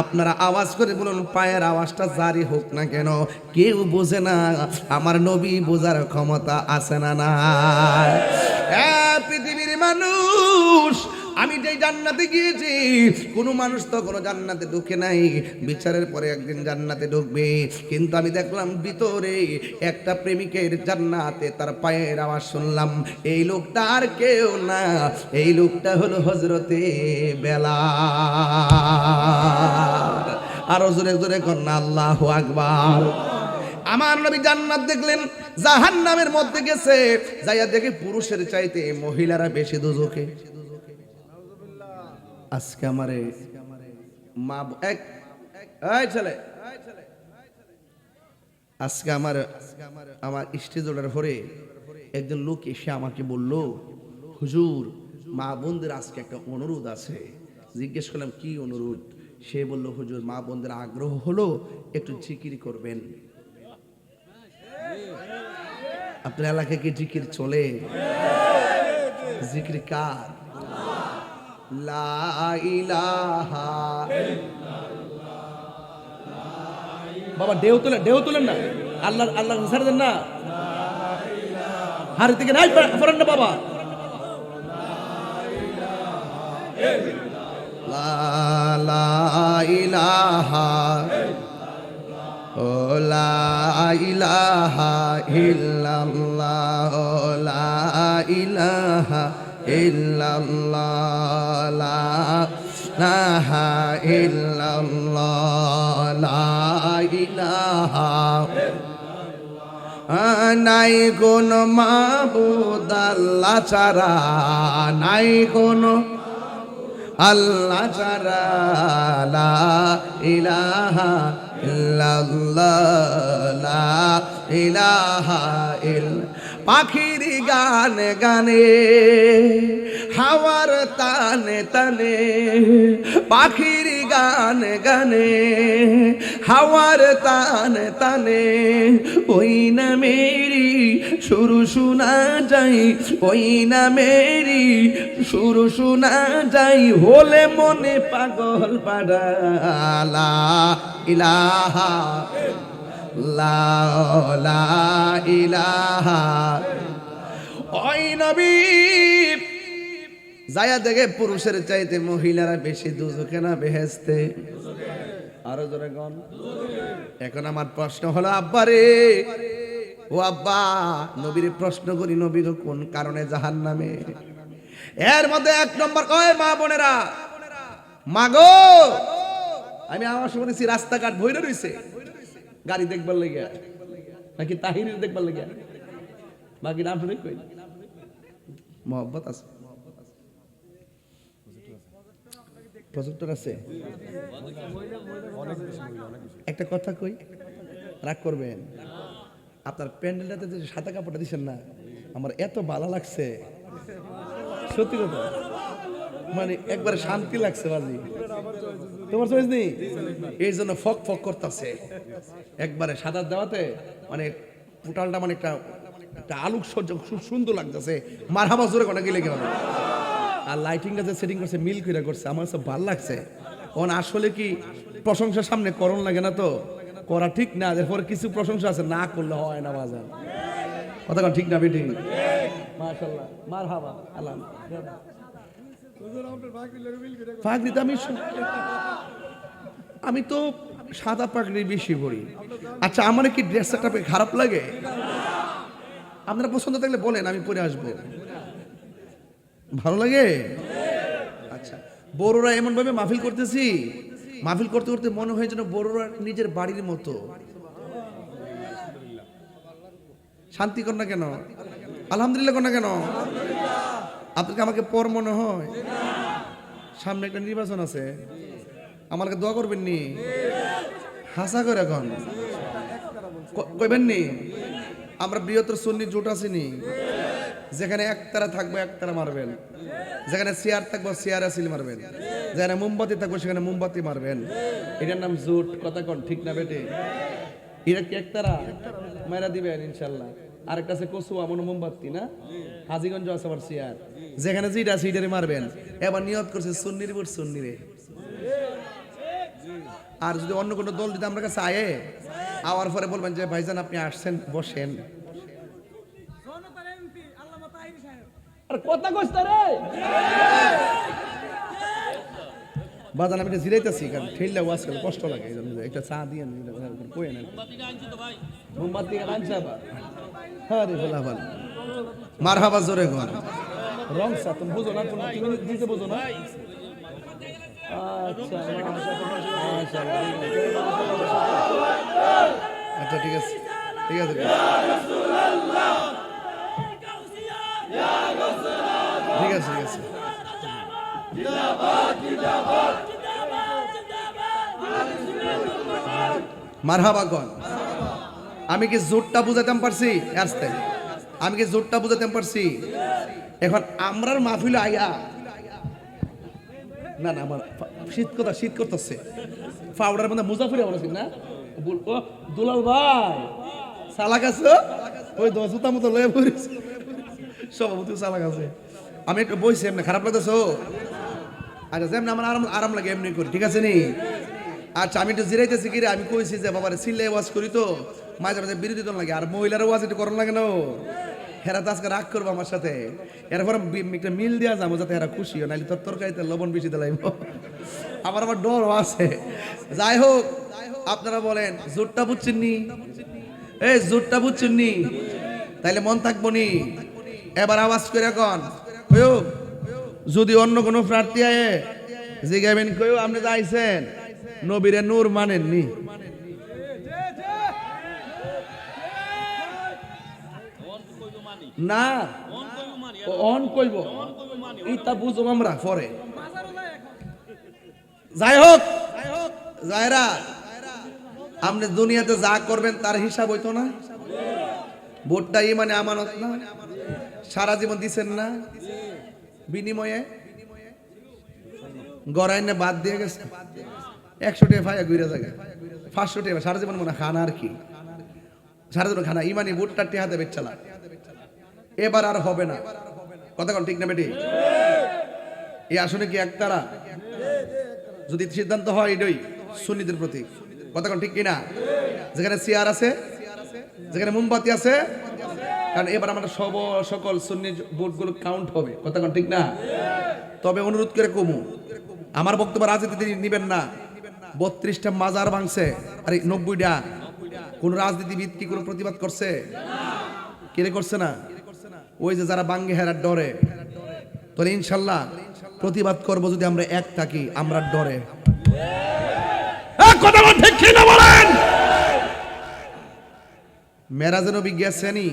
আপনারা আওয়াজ করে বলুন, পায়ের আওয়াজটা জারি হোক না কেন, কেউ বোঝে না। আমার নবী বোঝার ক্ষমতা আছে না না? পৃথিবীর মানুষ, আমি যেই জান্নাতে গিয়েছি, কোনো মানুষ তো কোনো জান্নাতে ঢুকে নাই। বিচারের পরে একদিন জান্নাতে ঢুকবে, কিন্তু আমি দেখলাম ভিতরে একটা প্রেমিকের জান্নাতে তার পায়ের আওয়াজ শুনলাম। এই লোকটা আর কেউ না, এই লোকটা হলো হযরতে বেলাল। আরো জোরে জোরে কন্যা আল্লাহু আকবার। আমার নবী জান্নাত দেখলেন, জাহান্নামের মধ্যে গেছে, যাইয়া দেখে পুরুষের চাইতে মহিলারা বেশি দোজখে। আজকে আমারে মা এই ছেলে, আজকে আমার স্টেজ ওঠার পরে একজন লোক এসে আমাকে বলল, হুজুর মা বোনদের আজকে একটা অনুরোধ আছে। জিজ্ঞেস করলাম কি অনুরোধ? সে বলল, হুজুর মা বোনদের আগ্রহ হলো একটু জিকির করবেন। আপনার এলাকায় কি জিকির চলে? জিকির কার? লা ইলাহা ইল্লাল্লাহ। বাবা ঢেউ তোলেন না, আল্লাহ আল্লাহ ছেড়ে দেন না, হাড়ি থেকে নাই পড়েন না বাবা। লা ইলাহা ও লা ইলাহা ইল্লাল্লাহ লা ইলাহা ইল্লাল্লাহ লা ইলাহা ইল্লাল্লাহ লা ইলাহা নাই কোন মাবুদ আল্লাহ ছাড়া নাই কোন আল্লাহ ছাড়া লা ইলাহা ইল্লাল্লাহ লা ইলাহা ইল্লাল্লাহ পাখির গানে গানে হাওয়ার তানে তানে পাখির গানে গানে হাওয়ার তানে তানে ওই না মেরি সুর শোনা যাই ওই না মেরি সুর শোনা যাই হলে মনে পাগল পাড়া লা ইলাহা লা ইলাহা ওই নবী যায়া দেখে পুরুষের চাইতে মহিলারা বেশি দুজকে না বেহেশতে আরো জোরে গান। এখন আমার প্রশ্ন হলো আব্বা রে ও আব্বা নবীর প্রশ্ন করি নবী কোন কারণে জাহান্নামে? এর মধ্যে এক নম্বর কয় মা বোনেরা মাগো আমি আমার শুনেছি রাস্তাঘাট ভইরা রইছে গাড়ি দেখবার লাগিয়া নাকি তাহিরের দেখবার লাগিয়া বাকি নাম শুনে কই মোহাম্মত আছে প্রজেক্টর আছে একটা কথা কই রাগ করবেন আপনার প্যান্ডেলটাতে যে সাদা কাপড়টা দিছেন না আমার এত ভালো লাগছে সত্যি কথা মানে একবারে শান্তি লাগছে বাজি তোমার চয়েস নেই এই জন্য ফক ফক করতেছে একবারে সাদা দেওয়াতে মানে পোটালটা মানে একটা আলোক সজ্জা খুব সুন্দর লাগতেছে মারহাবা জোরে কোনা গেলে কেমন আর লাইটিংটা যে সেটিং করছে মিল করে করছে আমার সব ভালো লাগছে কোন আসলে কি প্রশংসার সামনে করণ লাগে না তো করা ঠিক না এরপর কিছু প্রশংসা আছে না করলে হয় না বাজার কথা কোন ঠিক না বেটি মাশাআল্লাহ মারহাবা আলাম পাগড়ি তো আমি তো সাদা পাগড়ি বেশি পরি আচ্ছা আমার কি ড্রেসটা খারাপ লাগে আপনারা পছন্দ থাকলে বলেন আমি পরে আসবো ভালো লাগে আচ্ছা বড়রা এমন ভাবে মাহফিল করতেছি মাহফিল করতে করতে মনে হয় যেন বড়রা নিজের বাড়ির মতো শান্তি কর না কেন আলহামদুলিল্লাহ কর না কেন আপনাকে আমাকে পর মনে হয় সামনে একটা নির্বাচন আছে আমাকে দোয়া করবেন নি হাসা করে এখন কইবেন নি আমরা বৃহত্তর সুন্নি জোট আসিনি যেখানে একতারা থাকবো একতারা মারবেন যেখানে চেয়ার থাকবো চেয়ারে সিল মারবেন যেখানে মোমবাতি থাকবো সেখানে মোমবাতি মারবেন এটার নাম জোট কথা কন ঠিক না বেটে এটা কি একতারা মাইরা দিবেন ইনশাল্লাহ আরেকটা আছে কচুয়া মনে মোমবাতি না হাজীগঞ্জ আছে আবার চেয়ার যেখানে যেটা আছে এটারে মারবেন এবার নিয়ত করছে সুন্নির উপর সুন্নিরে আর যদি অন্য কোনো দল যদি আমার কাছে আয়ে আওয়ার পরে বলবেন যে ভাইজান আপনি আসছেন বসেন আর কথা কইছ রে বাজান আমি জিরাইতেছি কারণ ঠেললে ওয়াজ করলে কষ্ট লাগে একটা চা দিয়ে কই নেন মোমবাতি আনছা বা হ্যাঁ রে বলা ভালো মারহাবা জোরে গো রং সা তুমি বুঝো না তুমি দিতে বুঝো না আচ্ছা আচ্ছা ঠিক আছে ঠিক আছে ঠিক আছে ঠিক আছে মারহাবা কোন আমি কি জোরটা বুঝাইতে পারছি আসতে আমি কি জোরটা বুঝাইতে পারছি এখন আমরার মাহফিলে আইয়া না না আমার শীত করতেছে পাউডার মধ্যে মুজাফির বলেছি না ও দুলাল ভাই সালাক আছে ওই দশটা মতো লয়ে পড়েছে সভাপতি সালাক আছে আমি একটু বইছি এমনি খারাপ লাগতেছো আচ্ছা যেমন আমার আরাম লাগে এমনি করি ঠিক আছে নি আচ্ছা আমি একটু জিরাইতেছি কি রে আমি কইছি যে বাবারে সিলে ওয়াজ করি তো মাঝে মাঝে বিরোধী দল লাগে আর মহিলার ওয়াজ একটু করন লাগে না হেরা তো আজকে রাগ করবো আমার সাথে, এরপর একটা মিল দেওয়া যাবো যাতে এরা খুশি হয়, নাহলে তোর তরকারিতে লবণ বেশি দিলাইব, আমার আবার ডরও আছে। যাই হোক, আপনারা বলেন জোরটা বুঝছেন নি? এই জোরটা বুঝছেন নি? তাইলে মন থাকবো নি? এবার আওয়াজ করে কন কয়ো, যদি অন্য কোনো প্রার্থী আয়ে জিগাবেন কয়ো আপনি তো আইছেন নবীরে নূর মানেননি? না অন কইব এইটা বুঝো আমরা পরে। যাই হোক যায়রা, আপনি দুনিয়াতে যা করবেন তার হিসাব হইতো না? ভোটটা মানে আমানত না? সারা জীবন দিছেন না, বিনিময়ে গড়াইনে বাদ দিয়ে গেছে 100 টাকা ভাইয়া ঘুরে জায়গা 500 টাকা সারা জীবন মনে খানা, আর কি সারা জীবন খানা, ইমানি ভোটটা টেহাতে বেচালা, এবার আর হবে না। কথা কোন ঠিক না বেটি? এই আসলে কি একতারা? যদি সিদ্ধান্ত হয় এটাই সুন্নিদের প্রতি, কথা কোন ঠিক কিনা? যেখানে চেয়ার আছে, যেখানে মোমবাতি আছে, কারণ এবার আমরা সকল সুন্নি ভোটগুলো কাউন্ট হবে, কথা কোন ঠিক না? তবে অনুরোধ করে কমু, আমার বক্তব্য রাজনীতি নিবেন না। 32টা মাজার ভাঙছে, আরে 90টা, কোন রাজনীতিবিদ কি কোনো প্রতিবাদ করছে? কে করছে না? ওই যে যারা বাঙ্গে হেরার ডরে, তাহলে ইনশাল্লাহ প্রতিবাদ করব যদি আমরা এক থাকি, আমরা ডরে। কথা ঠিক কি না বলেন? মেরাজে নবী গেছেনি,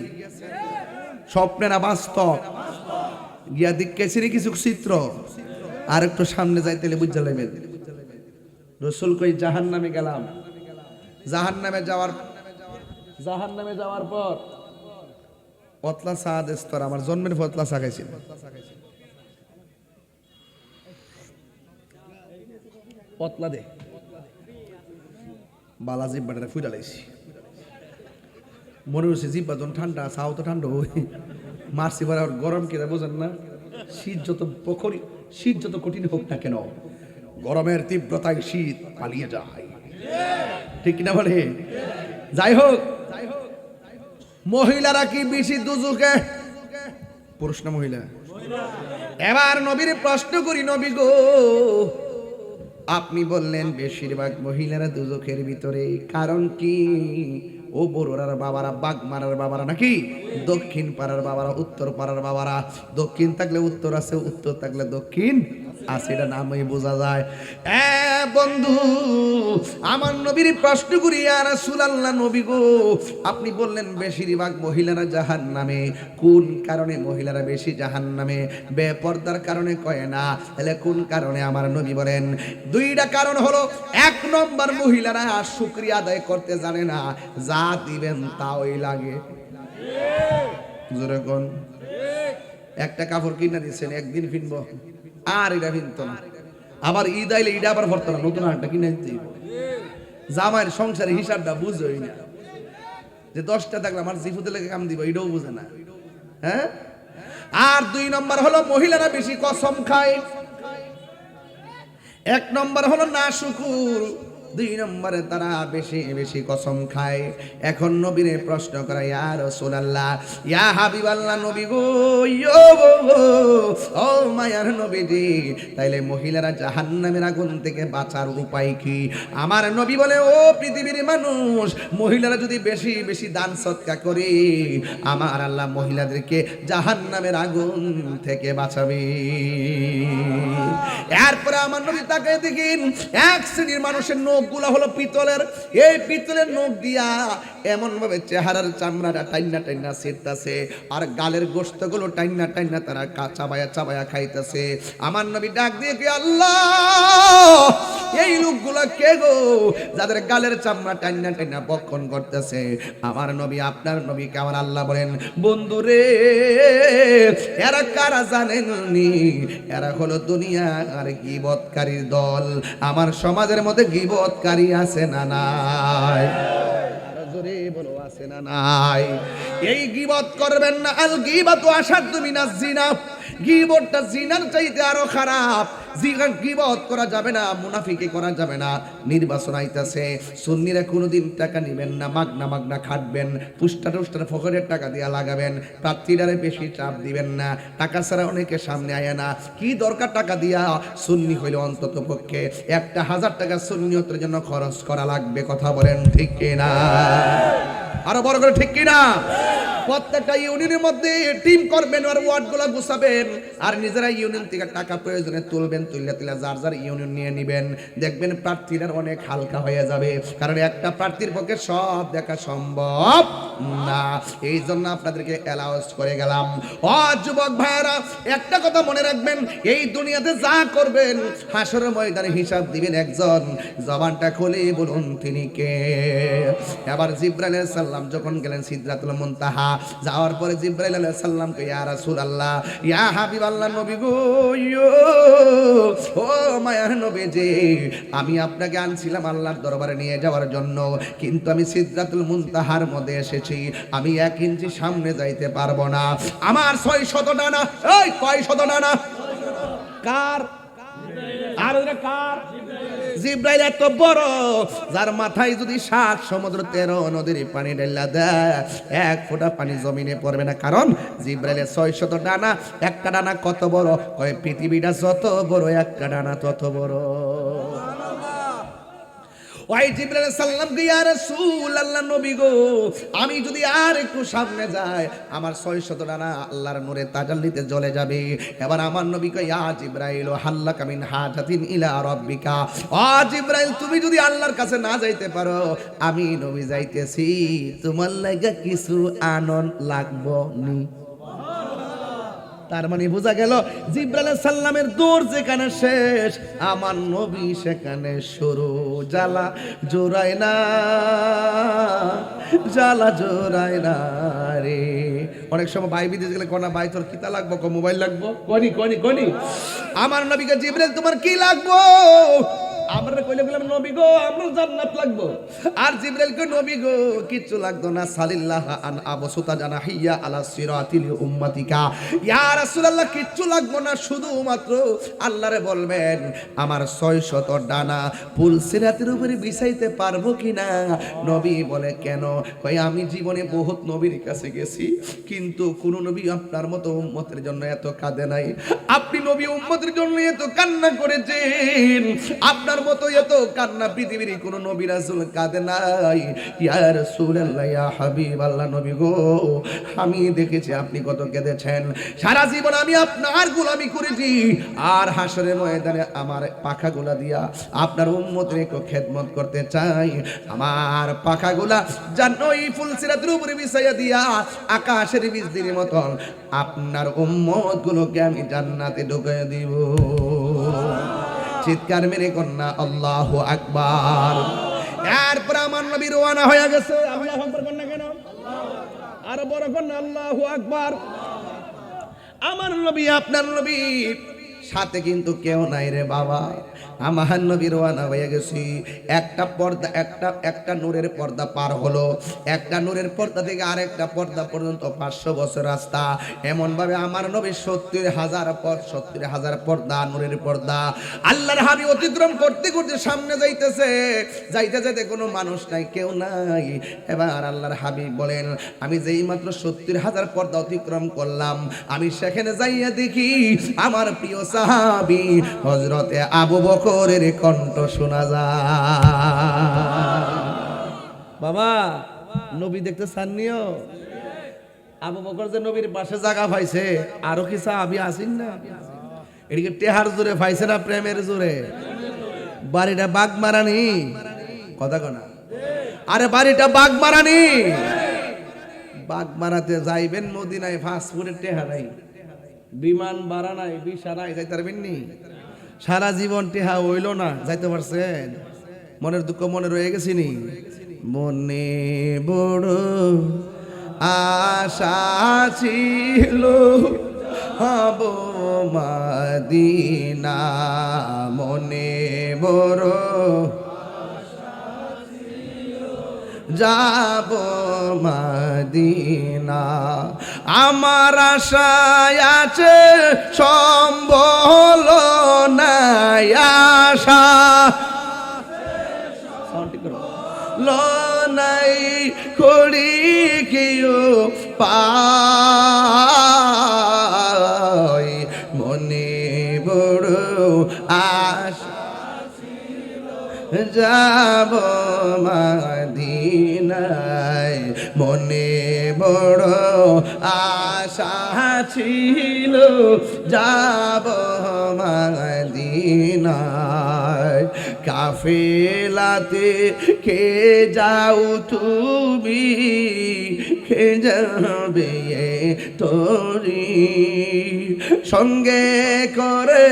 স্বপ্নে না বাস্তব? গিয়া দেখেছেনি কিছু চিত্র, আর একটু সামনে যাইতে বুঝা লাগবে। রসুল কই জাহান্নামে গেলাম, জাহান্নামে যাওয়ার পর পতলা চা দেস্তর, আমার জন্মের পতলা চা খাইছিল, পতলা দে বালাজি বাটারে ফুটা লাইছি, মনে হচ্ছে জিব্বা যখন ঠান্ডা, চাও তো ঠান্ডা হই, মারছি পরে গরম কেনা বোঝেন না? শীত যত কঠিন হোক না কেন, গরমের তীব্রতায় শীত পালিয়ে যায়, ঠিক কিনা বলে? যাই হোক, মহিলারা কি বেশি দুজকে? পুরুষ না মহিলা? এবার নবীর প্রশ্ন করি, নবী গো আপনি বললেন বেশিরভাগ মহিলারা দুজকের ভিতরে, কারণ কি? ও বড়রার বাবারা, বাগমারার বাবারা নাকি দক্ষিণ পাড়ার বাবারা, উত্তর পাড়ার বাবারা, দক্ষিণ থাকলে উত্তর আছে, উত্তর থাকলে দক্ষিণ আছে, এটা নামই বোঝা যায়। বন্ধু আমার নবীর প্রশ্ন করি, ইয়া রাসূলুল্লাহ নবী গো আপনি বললেন বেশিরভাগ মহিলারা জাহান্নামে, কোন কারণে মহিলারা বেশি জাহান্নামে? বেপরদার কারণে কয় না, তাহলে কোন কারণে? আমার নবী বলেন 2টা কারণ হলো, 1 নম্বর মহিলারা শুকরিয়া আদায় করতে জানে না, যা দিবেন তাই লাগে। জোরে কোন? একটা কাপড় কিনা দিচ্ছেন, একদিন কিনবো আর এটা কিনতো না, আবার ঈদ আইলে ঈদ আবার ভরতো না, নতুন একটা কিনে দিতে। জামাইয়ের সংসারে হিসাবটা বুঝোই না, যে 10টা থাকলে আমার জিফুতে লেগে কাম দিব, এটাও বুঝে না। হ্যাঁ, আর 2 নম্বর হলো মহিলারা বেশি কসম খায়। 1 নম্বর হলো না শুকুর, 2 নম্বরে তারা বেশি বেশি কসম খায়। এখন নবীরে প্রশ্ন করা, ইয়া রাসূলুল্লাহ, ইয়া হাবিবাল্লাহ নবী গো, ও মায়ার নবীজি, তাইলে মহিলারা জাহান্নামের আগুন থেকে বাঁচার উপায় কি? আমার নবী বলে, ও পৃথিবীর মানুষ, মহিলারা যদি বেশি বেশি দান সদকা করে, আমার আল্লাহ মহিলাদেরকে জাহান্নামের আগুন থেকে বাঁচাবে। এরপরে আমার নবী তাকে দেখেন, 1 শ্রেণীর মানুষের নখগুলা হলো পিতলের, এই পিতলের নখ দিয়া এমন ভাবে চেহারার চামড়াটা টাইনা টাইনা ছিঁড়তাছে, আর গালের গোশতগুলো টাইনা টাইনা তারা চাবায়া খাইতেছে। আমার নবী ডাক দিয়ে কি, আল্লাহ এই লোকগুলা কে গো, যাদের গালের চামড়া টাইনা টাইনা বক্ষণ করতেছে? আমার নবী, আপনার নবীকে আমার আল্লাহ বলেন, বন্ধুরে এরা কারা জানেননি? এরা হলো দুনিয়ার গীবতকারীর দল। আমার সমাজের মধ্যে গীবতকারী আছে না নাই? জোরে বলো, আছে না নাই? এই গীবত করবেন না, আল গীবাতু আশাদ্দু মিনাজ জিনা, গীবতটা জিনার চাইতে আরো খারাপ। গীবত করা যাবে না, মুনাফিকি করা যাবে না। নির্বাচন আইতাছে, সুন্নিরা কোনোদিন টাকা নেবেন না, মাগনা মাগনা খাটবেন, পুষ্টা টুষ্টার ফকরের টাকা দিয়া লাগাবেন, প্রার্থীরারে বেশি চাপ দিবেন না। টাকা ছাড়া অনেকে সামনে আয় না, কি দরকার টাকা দিয়া? সুন্নি হইলে অন্তত পক্ষে 1000 টাকা সুন্নিয়তের জন্য খরচ করা লাগবে। কথা বলেন ঠিক কিনা? আরো বড় করে ঠিক কিনা? প্রত্যেকটা ইউনিয়নের মধ্যে টিম করবেন আর ওয়ার্ডগুলো গুছাবেন, আর নিজেরা ইউনিয়ন থেকে টাকা প্রয়োজনে তুলবেন, তুললে যার যার ইউনিয়ন নিয়ে নেবেন। দেখবেন প্রার্থীরা অনেক হালকা হয়ে যাবে, কারণ একটা প্রার্থীর পক্ষে সব দেখা সম্ভব না। এই জন্য আপনাদেরকে অ্যালাউন্স করে গেলাম। ও যুবক ভাইরা, একটা কথা মনে রাখবেন, এই দুনিয়াতে যা করবেন হাসরের ময়দানে হিসাব দিবেন একজন। জবানটা খুলে বলুন তিনি কে? এবার জিবরাইল আলাইহিস সালাম যখন গেলেন সিদরাতুল মুনতাহা, যাওয়ার পরে জিবরাইল আলাইহিস সালাম কে, ইয়া রাসূলুল্লাহ, ইয়া হাবিবাল্লাহ, নবী গো, ও মায়ার নবীজি, আমি আপনাকে আনছিলাম আল্লাহর দরবারে নিয়ে যাওয়ার জন্য, কিন্তু আমি সিদরাতুল মুনতাহার মধ্যে এসেছি, আমি 1 ইঞ্চি সামনে যাইতে পারবো না। আমার 600 ডানা। এই কয় শত ডানা? কার? আর ওটা কার? জিবরাইল এত বড়, যার মাথায় যদি 7 সমুদ্র 13 নদীর পানি ঢেলা দেয়, 1 ফোঁটা পানি জমিনে পড়বে না। কারণ জিবরাইলের 600 ডানা। একটা ডানা কত বড়? কয় পৃথিবীটা যত বড়, একটা ডানা তত বড়। ওই জিবরাইল আলাইহিস সালাম কে, ইয়া রাসূলুল্লাহ, নবী গো, আমি যদি আর একটু সামনে যাই, আমার 600 ডানা আল্লাহর নূরে তাজাল্লিতে জ্বলে যাবে। এবার আমার নবী কয়, ইয়া জিবরাইল, হাল্লাকা মিন হাজাতিন ইলা রাব্বিকা। ও জিবরাইল, তুমি যদি আল্লাহর কাছে না যাইতে পারো, আমি নবী যাইতেছি, তোমার লাগা কিছু আনন্দ লাগবো নি। তার মানে বোঝা গেল জিবরাইল আলাইহিস সালামের দৌড় যেখানে শেষ, আমার নবী সেখানে শুরু। জ্বালা জোড়ায় না, জ্বালা জোড়ায় না রে। অনেক সময় ভাই বিদেশ গেলে কোনা, ভাই তোর কিতা লাগবো? মোবাইল লাগবো? কনি আমার নবীকে, জিবরাইল তোমার কি লাগবো? আমরা কইলে বললাম, নবী গো, আমরা জান্নাত লাগবো। আর জিবরাইল কই, নবী গো, কিচ্ছু লাগতো না, সালিল্লাহ আন আবসুতা জানাহিয়া আলা সিরাতিল উম্মাতিকা। ইয়া রাসূলুল্লাহ, কিচ্ছু লাগবো না, শুধুমাত্র আল্লাহরে বলবেন আমার 600 ডানা পুল সিরাতের উপরে বিছাইতে পারবো কিনা। নবী বলে, কেন? কই, আমি জীবনে বহুত নবীর কাছে গেছি, কিন্তু কোন নবী আপনার মতো উম্মতের জন্য এত কাঁদে নাই। আপনি নবী উম্মতের জন্য এত কান্না করেছেন, আপনার মতো এত কান্না পৃথিবীর কোন নবী রাসূল কাঁদে নাই। ইয়া রাসূলুল্লাহ, ইয়া হাবিবাল্লাহ, নবী গো, আমি দেখেছি আপনি কত কেঁদেছেন। সারা জীবন আমি আপনার গোলামি করেছি, আর হাসরের ময়দানে আমার পাখাগুলা দিয়া আপনার উম্মতের একটু খেদমত করতে চাই। আমার পাখাগুলা জানোই ফুলসিরাতের উপরে বিছাইয়া দিয়া আকাশের বিজলির মতন আপনার উম্মত গুলোকে আমি জান্নাতে ঢুকিয়ে দিব। চিৎকার মেরে কন্যা আল্লাহু আকবার। এরপর আমার নবী রওনা হয়ে গেছে। আল্লাহু আকবার কন্যা কেন? আরো বড় কন্যা আল্লাহু আকবার। আমার নবী, আপনার নবী সাথে কিন্তু কেউ নাই রে বাবা। আমার নবী রওনা হয়ে গেছি। একটা পর্দা, একটা নূরের পর্দা পার হলো। একটা নূরের পর্দা থেকে আরেকটা পর্দা পর্যন্ত 500 বছর রাস্তা। এমন ভাবে আমার নবী 70,000 পর্দা, নূরের পর্দা আল্লাহর হাবিব অতিক্রম করতে করতে সামনে যাইতেছে। যাইতে যাইতে কোনো মানুষ নাই, কেউ নাই। এবার আল্লাহর হাবিব বলেন, আমি যেই মাত্র 70,000 পর্দা অতিক্রম করলাম, আমি সেখানে যাইয়া দেখি আমার প্রিয় সাহাবী হযরতে আবু বকরের কণ্ঠ শোনা যায়। বাবা, নবী দেখতে চাননিও? আবু বকর যে নবীর পাশে জায়গা পাইছে, আরো কি সাহাবী আছেন না? এদিকে টেহার জোরে পাইছে না প্রেমের জোরে? বাড়িটা বাগমারানি, কথা কনা, আরে বাড়িটা বাগমারানি। বাগমারাতে যাইবেন, মদিনায় ফাস্টফুডের টেহা নাই, বিমান ভাড়া নাই, ভিসা নাই, যাইতে পারবেন নি? সারা জীবন টেহা হইল না, যাইতে পারছেন? মনের দুঃখ মনে রয়ে গেছি নি? মনে বড় আশা ছিল হব মদিনা, মনে বড় যাব মদিনা, আমার আশায় আছে সম্বল না পাই মনে বড় আশা যাব মদিনায় মনে বড় আশা ছিল যাব মদিনায় কাফেলাতে কে যাও তুমি কে যাবে তোরি সঙ্গে করে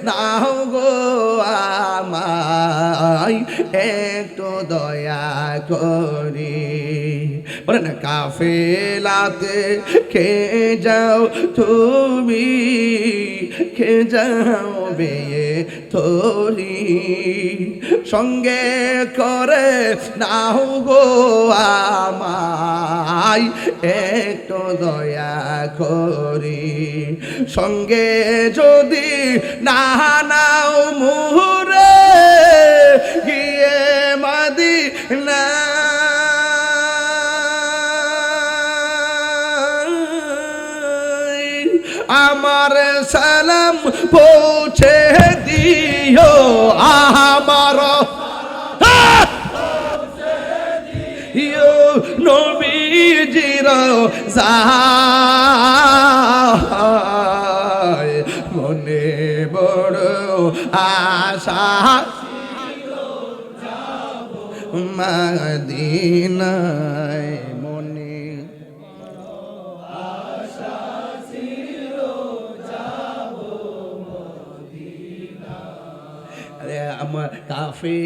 নাও গো আমায় একটু দয়া করি বলে না কাফেলাতে কে যাও তুমি কে যাবে তোরি সঙ্গে করে নাও গো আমায় একটু দয়া করি সঙ্গে যদি না নাও মুহুরে গিয়ে মদিনা আমার সালাম পৌঁছে দিও আমার নবীজির যায় মনে বড় আশা মদিনায় মনে আমার কাফে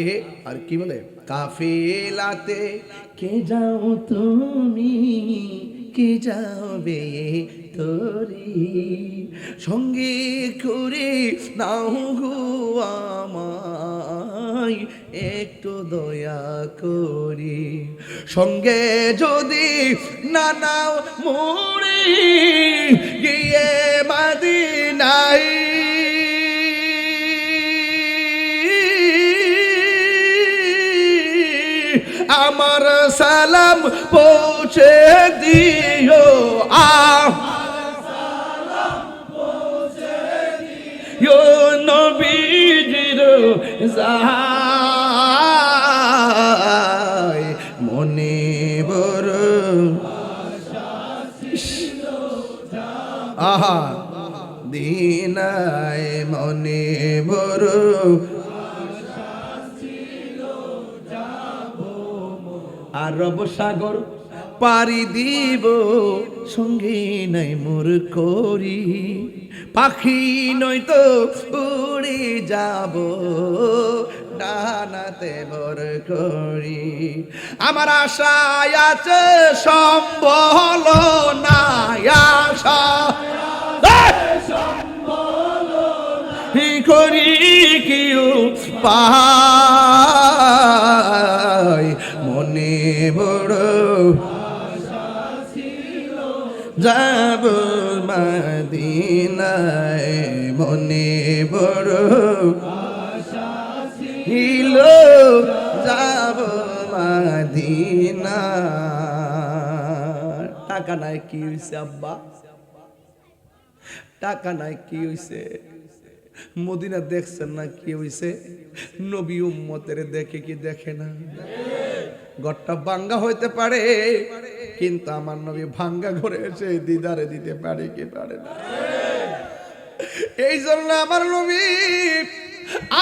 আর কি বলে কাফেলাতে কে যাও তুমি কে যাবে তোরি সঙ্গে করে নাও গো আমায় একটু দয়া করি সঙ্গে যদি না নাও মোরে গিয়ে মদিনায় আমার সালাম পৌঁছে দিও নবীজির যায় মনে বড় আহা দিনায় মনে বড় আরব সাগর পারি দিব সঙ্গে নাই মোর করি পাখি নয়তো উড়ে যাব ডানাতে ভর করি আমার আশায় আছে সম্বল নাই আশা করি কেউ পাই মনে বড় যাব মদিনায় মনে বড় ছিল যাব মদিনা টাকা নাই কি হইছে আব্বা টাকা নাই কি হইছে মদিনা দেখছেন না কি হইছে নবী উম্মতের দেখে কি দেখে না ঘরটা ভাঙ্গা হইতে পারে কিন্তু আমার নবী ভাঙ্গা ঘরে এসে দিদারে দিতে পারে কি পারে না এই জন্য আমার নবী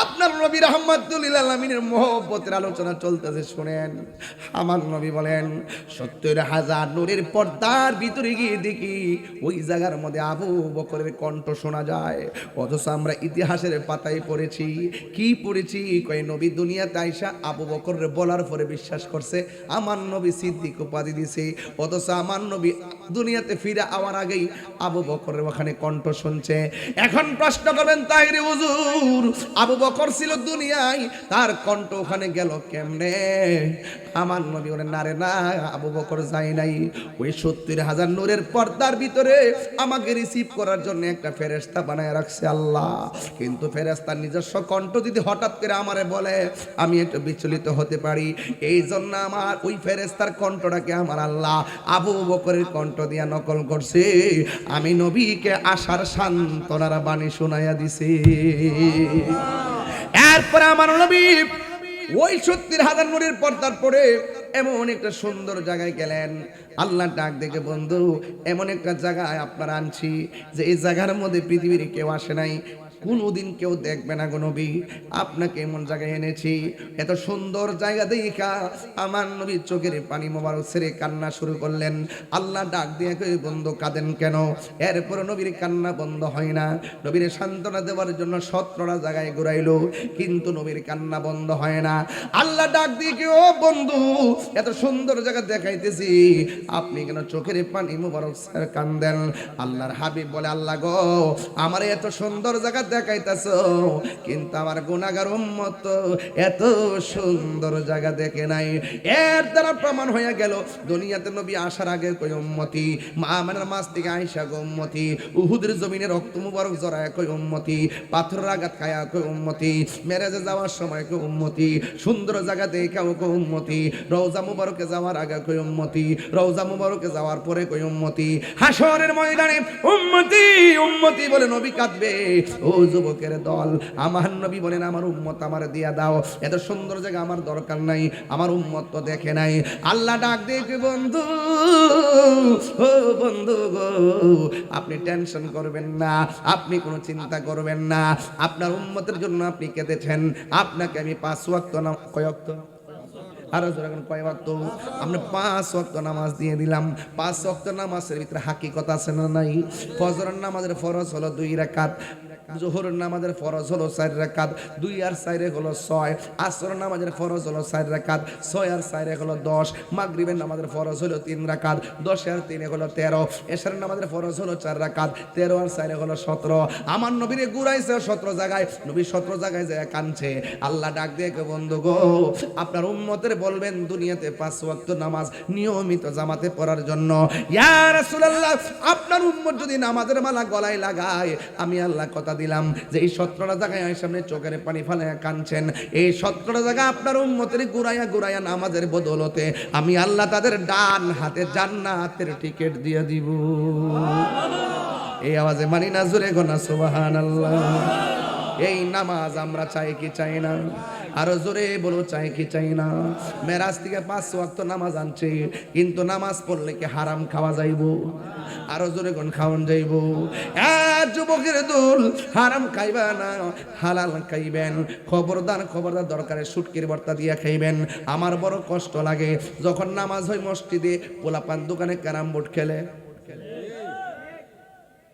আপনার নবী রাহমাতুল লিল আলামিনের মহব্বতের আলোচনা চলতেছে শুনেন আমার নবী বলেন ৭০,০০০ নূরের পর্দার ভিতরে গিয়ে দেখি ওই জায়গার মধ্যে আবু বকরের কণ্ঠ শোনা যায় অথচ আমরা ইতিহাসের পাতায় পড়েছি কি পড়েছি কয় নবী দুনিয়াতে আইসা আবু বকরের বলার পরে বিশ্বাস করছে আমার নবী সিদ্দিক উপাধি দিয়েছে অথচ আমার নবী দুনিয়াতে ফিরে আওয়ার আগেই আবু বকরের ওখানে কণ্ঠ শুনছে এখন প্রশ্ন করবেন তাহিরি হুজুর আবু বকর ছিল দুনিয়ায়, তার কণ্ঠ ওখানে গেল কেমনে? আমার নবী বলেন না রে না, আবু বকর যায় নাই। ওই 70,000 নূরের পর্দার ভিতরে আমাকে রিসিভ করার জন্য একটা ফেরেশতা বানায় রাখছে আল্লাহ। কিন্তু ফেরেশতার নিজস্ব কণ্ঠ যদি হঠাৎ করে আমারে বলে, আমি একটু বিচলিত হতে পারি। এই জন্য আমার ওই ফেরেশতার কণ্ঠটাকে আমার আল্লাহ আবু বকরের কণ্ঠ দিয়া নকল করছে। আমি নবীকে আশার সান্ত্বনার বাণী শোনাইয়া দিছি। এরপরে আমার নবী ওই 70,000 নূরের পর্দার পরে এমন একটা সুন্দর জায়গায় গেলেন। আল্লাহ ডাক দেখে, বন্ধু এমন একটা জায়গায় আপনার আনছি যে এই জায়গার মধ্যে পৃথিবীর কেউ আসে নাই, কোনোদিন কেউ দেখবে না গো নবী। আপনাকে এমন জায়গায় এনেছি, এত সুন্দর জায়গা দেখা আমার নবী চোখের পানি মোবারক ছেড়ে কান্না শুরু করলেন। আল্লাহ ডাক দিয়ে কই, বন্ধু কাঁদেন কেন? এরপর নবীর কান্না বন্ধ হয় না। নবীর সান্ত্বনা দেওয়ার জন্য 17টা জায়গায় ঘুরাইলো, কিন্তু নবীর কান্না বন্ধ হয় না। আল্লাহ ডাক দিয়ে কি, ও বন্ধু এত সুন্দর জায়গা দেখাইতেছি, আপনি কেন চোখের পানি মোবারক ছেড়ে কান্দেন? আল্লাহর হাবিব বলে, আল্লাহ গো, আমার এত সুন্দর জায়গা দেখাইতাছো, কিন্তু আমার গুনাহগার উম্মত এত সুন্দর জায়গা দেখে নাই। এর দ্বারা প্রমাণ হয়ে গেল দুনিয়াতে নবী আসার আগে কই উম্মতি, মা আমেনার মাস থেকে আয়েশা গো উম্মতি, উহুদের জমিনে রক্ত মুবারক জড়ায় কই উম্মতি, পাথরের আঘাত খায়া কই উম্মতি, মেরাজে যাওয়ার সময় কই উম্মতি, সুন্দর জায়গা দেখাও কই উম্মতি, রওজা মুবারকে যাওয়ার আগে কই উম্মতি, রওজা মুবারকে যাওয়ার পরে কই উম্মতি, হাসরের ময়দানে উম্মতি উম্মতি বলে নবী কাঁদবে। ও যুবকের দল, আমার নবী বলেন, আমার উম্মত আমার দিয়া দাও, এত সুন্দর জায়গা আমার দরকার নাই, আমার উম্মত তো দেখে নাই। আল্লাহ ডাক দেখে, বন্ধু ও বন্ধু গো, আপনি টেনশন করবেন না, আপনি কোনো চিন্তা করবেন না, আপনার উম্মতের জন্য আপনি কেঁদেছেন, আপনাকে আমি 5 ওয়াক্ত কয় ওয়াক্ত আর যখন কয় ওয়াক্ত আমরা 5 ওয়াক্ত নামাজ দিয়ে দিলাম। 5 ওয়াক্ত নামাজের ভিতরে হাকিকত আছে না নাই? ফজরের নামাজের ফরজ হলো 2 রাকাত, জোহরের নামাজের ফরজ হলো 4 রাকাত, 2 আর 4 হলো 6, আসরের নামাজের ফরজ হলো 4 রাকাত, 6 আর 4 হলো 10, মাগরিবের নামাজের ফরজ হলো 3 রাকাত, 10 আর 3 হলো 13, এশারের নামাজের ফরজ হলো 4 রাকাত, 13 আর 4 হলো 17। আমার নবীরে ঘুরাইছে 17 জায়গায়, নবী 17 জায়গায় যায় কাঁদছে। আল্লাহ ডাক দিয়ে কে, বন্ধু গো, আপনার উম্মতের বলবেন দুনিয়াতে 5 ওয়াক্ত নামাজ নিয়মিত জামাতে পড়ার জন্য। ইয়া রাসূলুল্লাহ, আপনার উম্মত যদি নামাজের মালা গলায় লাগায়, আমি আল্লাহ কথা দিলাম যে এই 17টা জায়গায় আমার সামনে চোখের পানি ফালায়া কাঁদছেন, এই 17টা জায়গা আপনার উম্মতের ঘুরাইয়া ঘুরাইয়া নামাজের বদলতে আমি আল্লাহ তাদের ডান হাতে জান্নাতের টিকিট দিয়ে দিব। এই আওয়াজে মানি না জোরে গোনা সুবহানাল্লাহ। এই নামাজ আমরা চাই কি চাই না? আরো জোরে বলো, চাই কি চাই না? মেরাজ থেকে 5 ওয়াক্ত নামাজ আনছে, কিন্তু নামাজ পড়লে কি হারাম খাওয়া যাইব? আরো জোরে কোন খাওয়ান যাইব? যুবকের দল, হারাম খাইবা না, হালাল খাইবেন। খবরদার খবরদার, দরকারে শুটকির ভর্তা দিয়া খাইবেন। আমার বড় কষ্ট লাগে যখন নামাজ হয় মসজিদে, পোলাপান দোকানে ক্যারাম বোর্ড খেলে।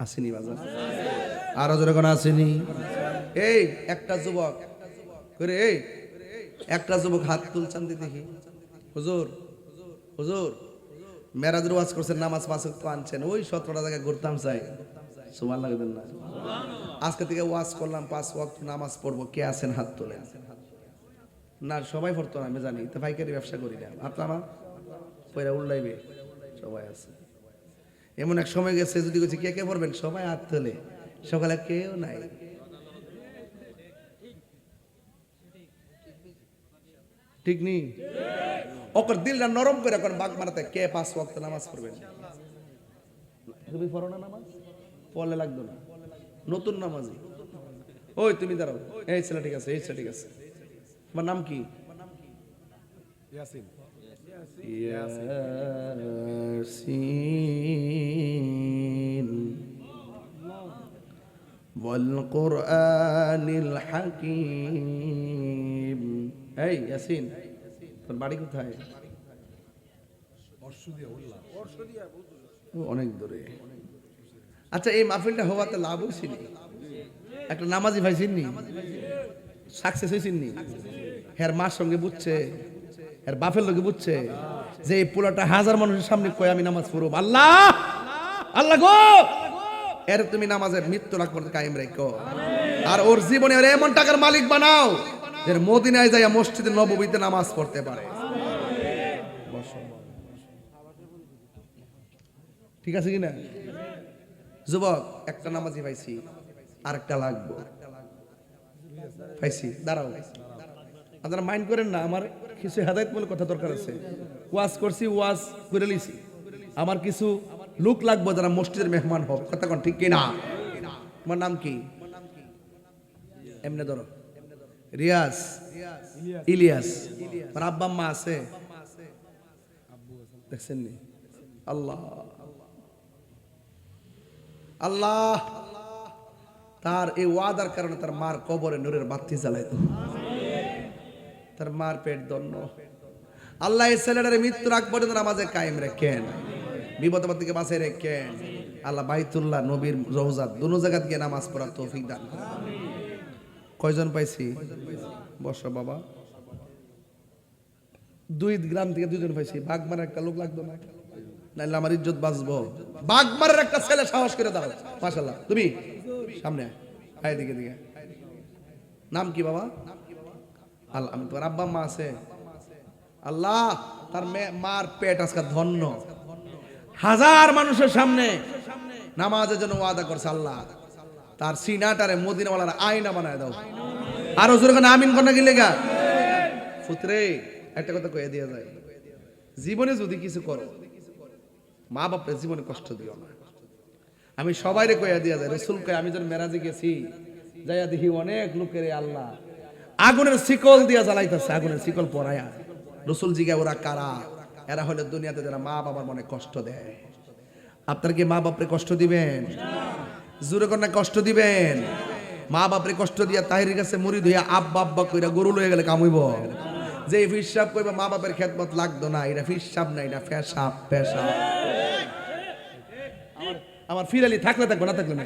আসেনি বাজার? আরো জোরে কোন আসেনি? এই একটা যুবক করে, এই একটা যুবক হাত তুলছেন দেখি, হুজুর হুজুর মেরাজের ওয়াজ করছেন, নামাজ 5 ওয়াক্ত আনছেন, ওই 17টা জায়গায় ঘুরতাম চাই। সুবহানাল্লাহ লাগবেন না? আজকে থেকে ওয়াজ করলাম 5 ওয়াক্ত নামাজ পড়বো, কে আছেন হাত তোলেন? না সবাই পড়তো না, আমি জানি, তো পাইকারি ব্যবসা করি না, হাত আমার পয়রা উল্লাইবে, সবাই আছে। এমন এক সময় গেছে, যদি বলছি কে কে পড়বেন, সবাই হাত তোলে, সকালে কেউ নাই। ঠিক নেই? ওকর দিলটা নরম করে এখন বাগ মারাতে, কে 5 ওয়াক্ত নামাজ পড়বেন? তুমি পড়ো না নামাজ? পড়লে লাগতো না, নতুন নামাজি। ওই তুমি দাঁড়াও, এই ছেলে ঠিক আছে, এই ছেলে ঠিক আছে। তোমার নাম কি? ইয়াসিন। ইয়াসিন ওয়াল কুরআনিল হাকীম। এই ইয়াসিন, তোর বাড়ি কোথায়? অনেক দূরে। আচ্ছা, এই মাহফিলটা হওয়াতে লাভ হয়েছিল? একটা নামাজি ভাই চিননি, সাকসেস হয়েছিনি, হের মার সঙ্গে বুঝছে, এর বাপের লোকে বুঝছে যে এই পোলাটা 1000 মানুষের সামনে কয় আমি নামাজ পড়ব, আল্লাহ আল্লাহ গো, এর তুমি নামাজের মৃত্যু রাখ করতে কায়েম রেখো। আর ওর জীবনে ওর এমন টাকার মালিক বানাও যে মদিনায় যাইয়া মসজিদে নববীতে নামাজ পড়তে পারে। ঠিক আছে কিনা? যুবক, একটা নামাজি পাইছি, আরেকটা লাগবে পাইছি। দাঁড়াও, আপনারা মাইন্ড করেন না, আমার কিছু হেদায়েতমূলক কথা দরকার আছে। ওয়াজ করছি, ওয়াজ করে লিছি, আমার কিছু লোক লাগবে যারা মসজিদের মেহমান হোক। কথা কোন ঠিক কিনা? তোমার নাম কি? এমনে ধরো, রিয়াজ, ইলিয়াস। আমার আব্বা আম্মা আছে? দেখছেন নি? আল্লাহ আল্লাহ তার এই ওয়াদার কারণে তার মার কবরে নূরের বাতি জ্বালাইতো, তার মার পেট দন্ন। আল্লাহ এই ছেলেটারে মৃত্যুর আগ পর্যন্ত নামাজে কায়েম রেখেন, বিপদ আপদ থেকে বাঁচাই রেখেন। আল্লাহ বাইতুল্লাহ, নবীর রওজা, দুনো জায়গা দিয়ে নামাজ পড়ার তৌফিক দান করেন। কয়জন পাইছি? বসো বাবা। 2 গ্রাম থেকে 2 জন পাইছি। বাগমারের একটা লোক লাগতো না, নাইলে আমার ইজ্জত বাঁচবো। বাগমারের একটা ছেলে সাহস করে দাও। মাশাআল্লাহ। তুমি সামনে আয়, দিকে দিকে। নাম কি বাবা? আল্লাহ, আমি তোমার আব্বা মা আছে? আল্লাহ তার মার পেট আজকে ধন্য। হাজার মানুষের সামনে নামাজের জন্য ওয়াদা করছে। আল্লাহ তার সিনাটারে মদিনাওয়ালার আয়না বানায় দাও। আর হুজুর কেন আমিন কর না কি লেগা? পুত্রে একটা কথা কয়ে দিয়া যায়, জীবনে যদি কিছু করো, মা বাপের জীবনে কষ্ট দিও না। আমি সবাইরে কইয়া দিয়া যায়, রাসূল কয় আমি যখন মেরাজে গেছি, যাইয়া দেখি অনেক লোকের আল্লাহ আগুনের শিকল দিয়া জ্বালাইতেছে, আগুনের শিকল পরায়া। রাসূল জিজ্ঞাসা, ওরা কারা? এরা হলো দুনিয়াতে যারা মা বাবার মনে কষ্ট দেয়। আপনার কি মা বাপরে কষ্ট দিবেন? জোরে কন্যা কষ্ট দিবেন? মা বাপরে কষ্ট দিয়া তাহিরের কাছে মুড়ি ধুইয়া আব্বা আব্বা কইরা গরু লয়ে গেলে কামুইব? যে ফিরসাব কইবা মা বাপের খেদমত লাগতো না, এটা ফিরসাব না, এটা পেশাব। পেশাব আমার ফিরালি থাকলে থাকবে, না থাকলে না।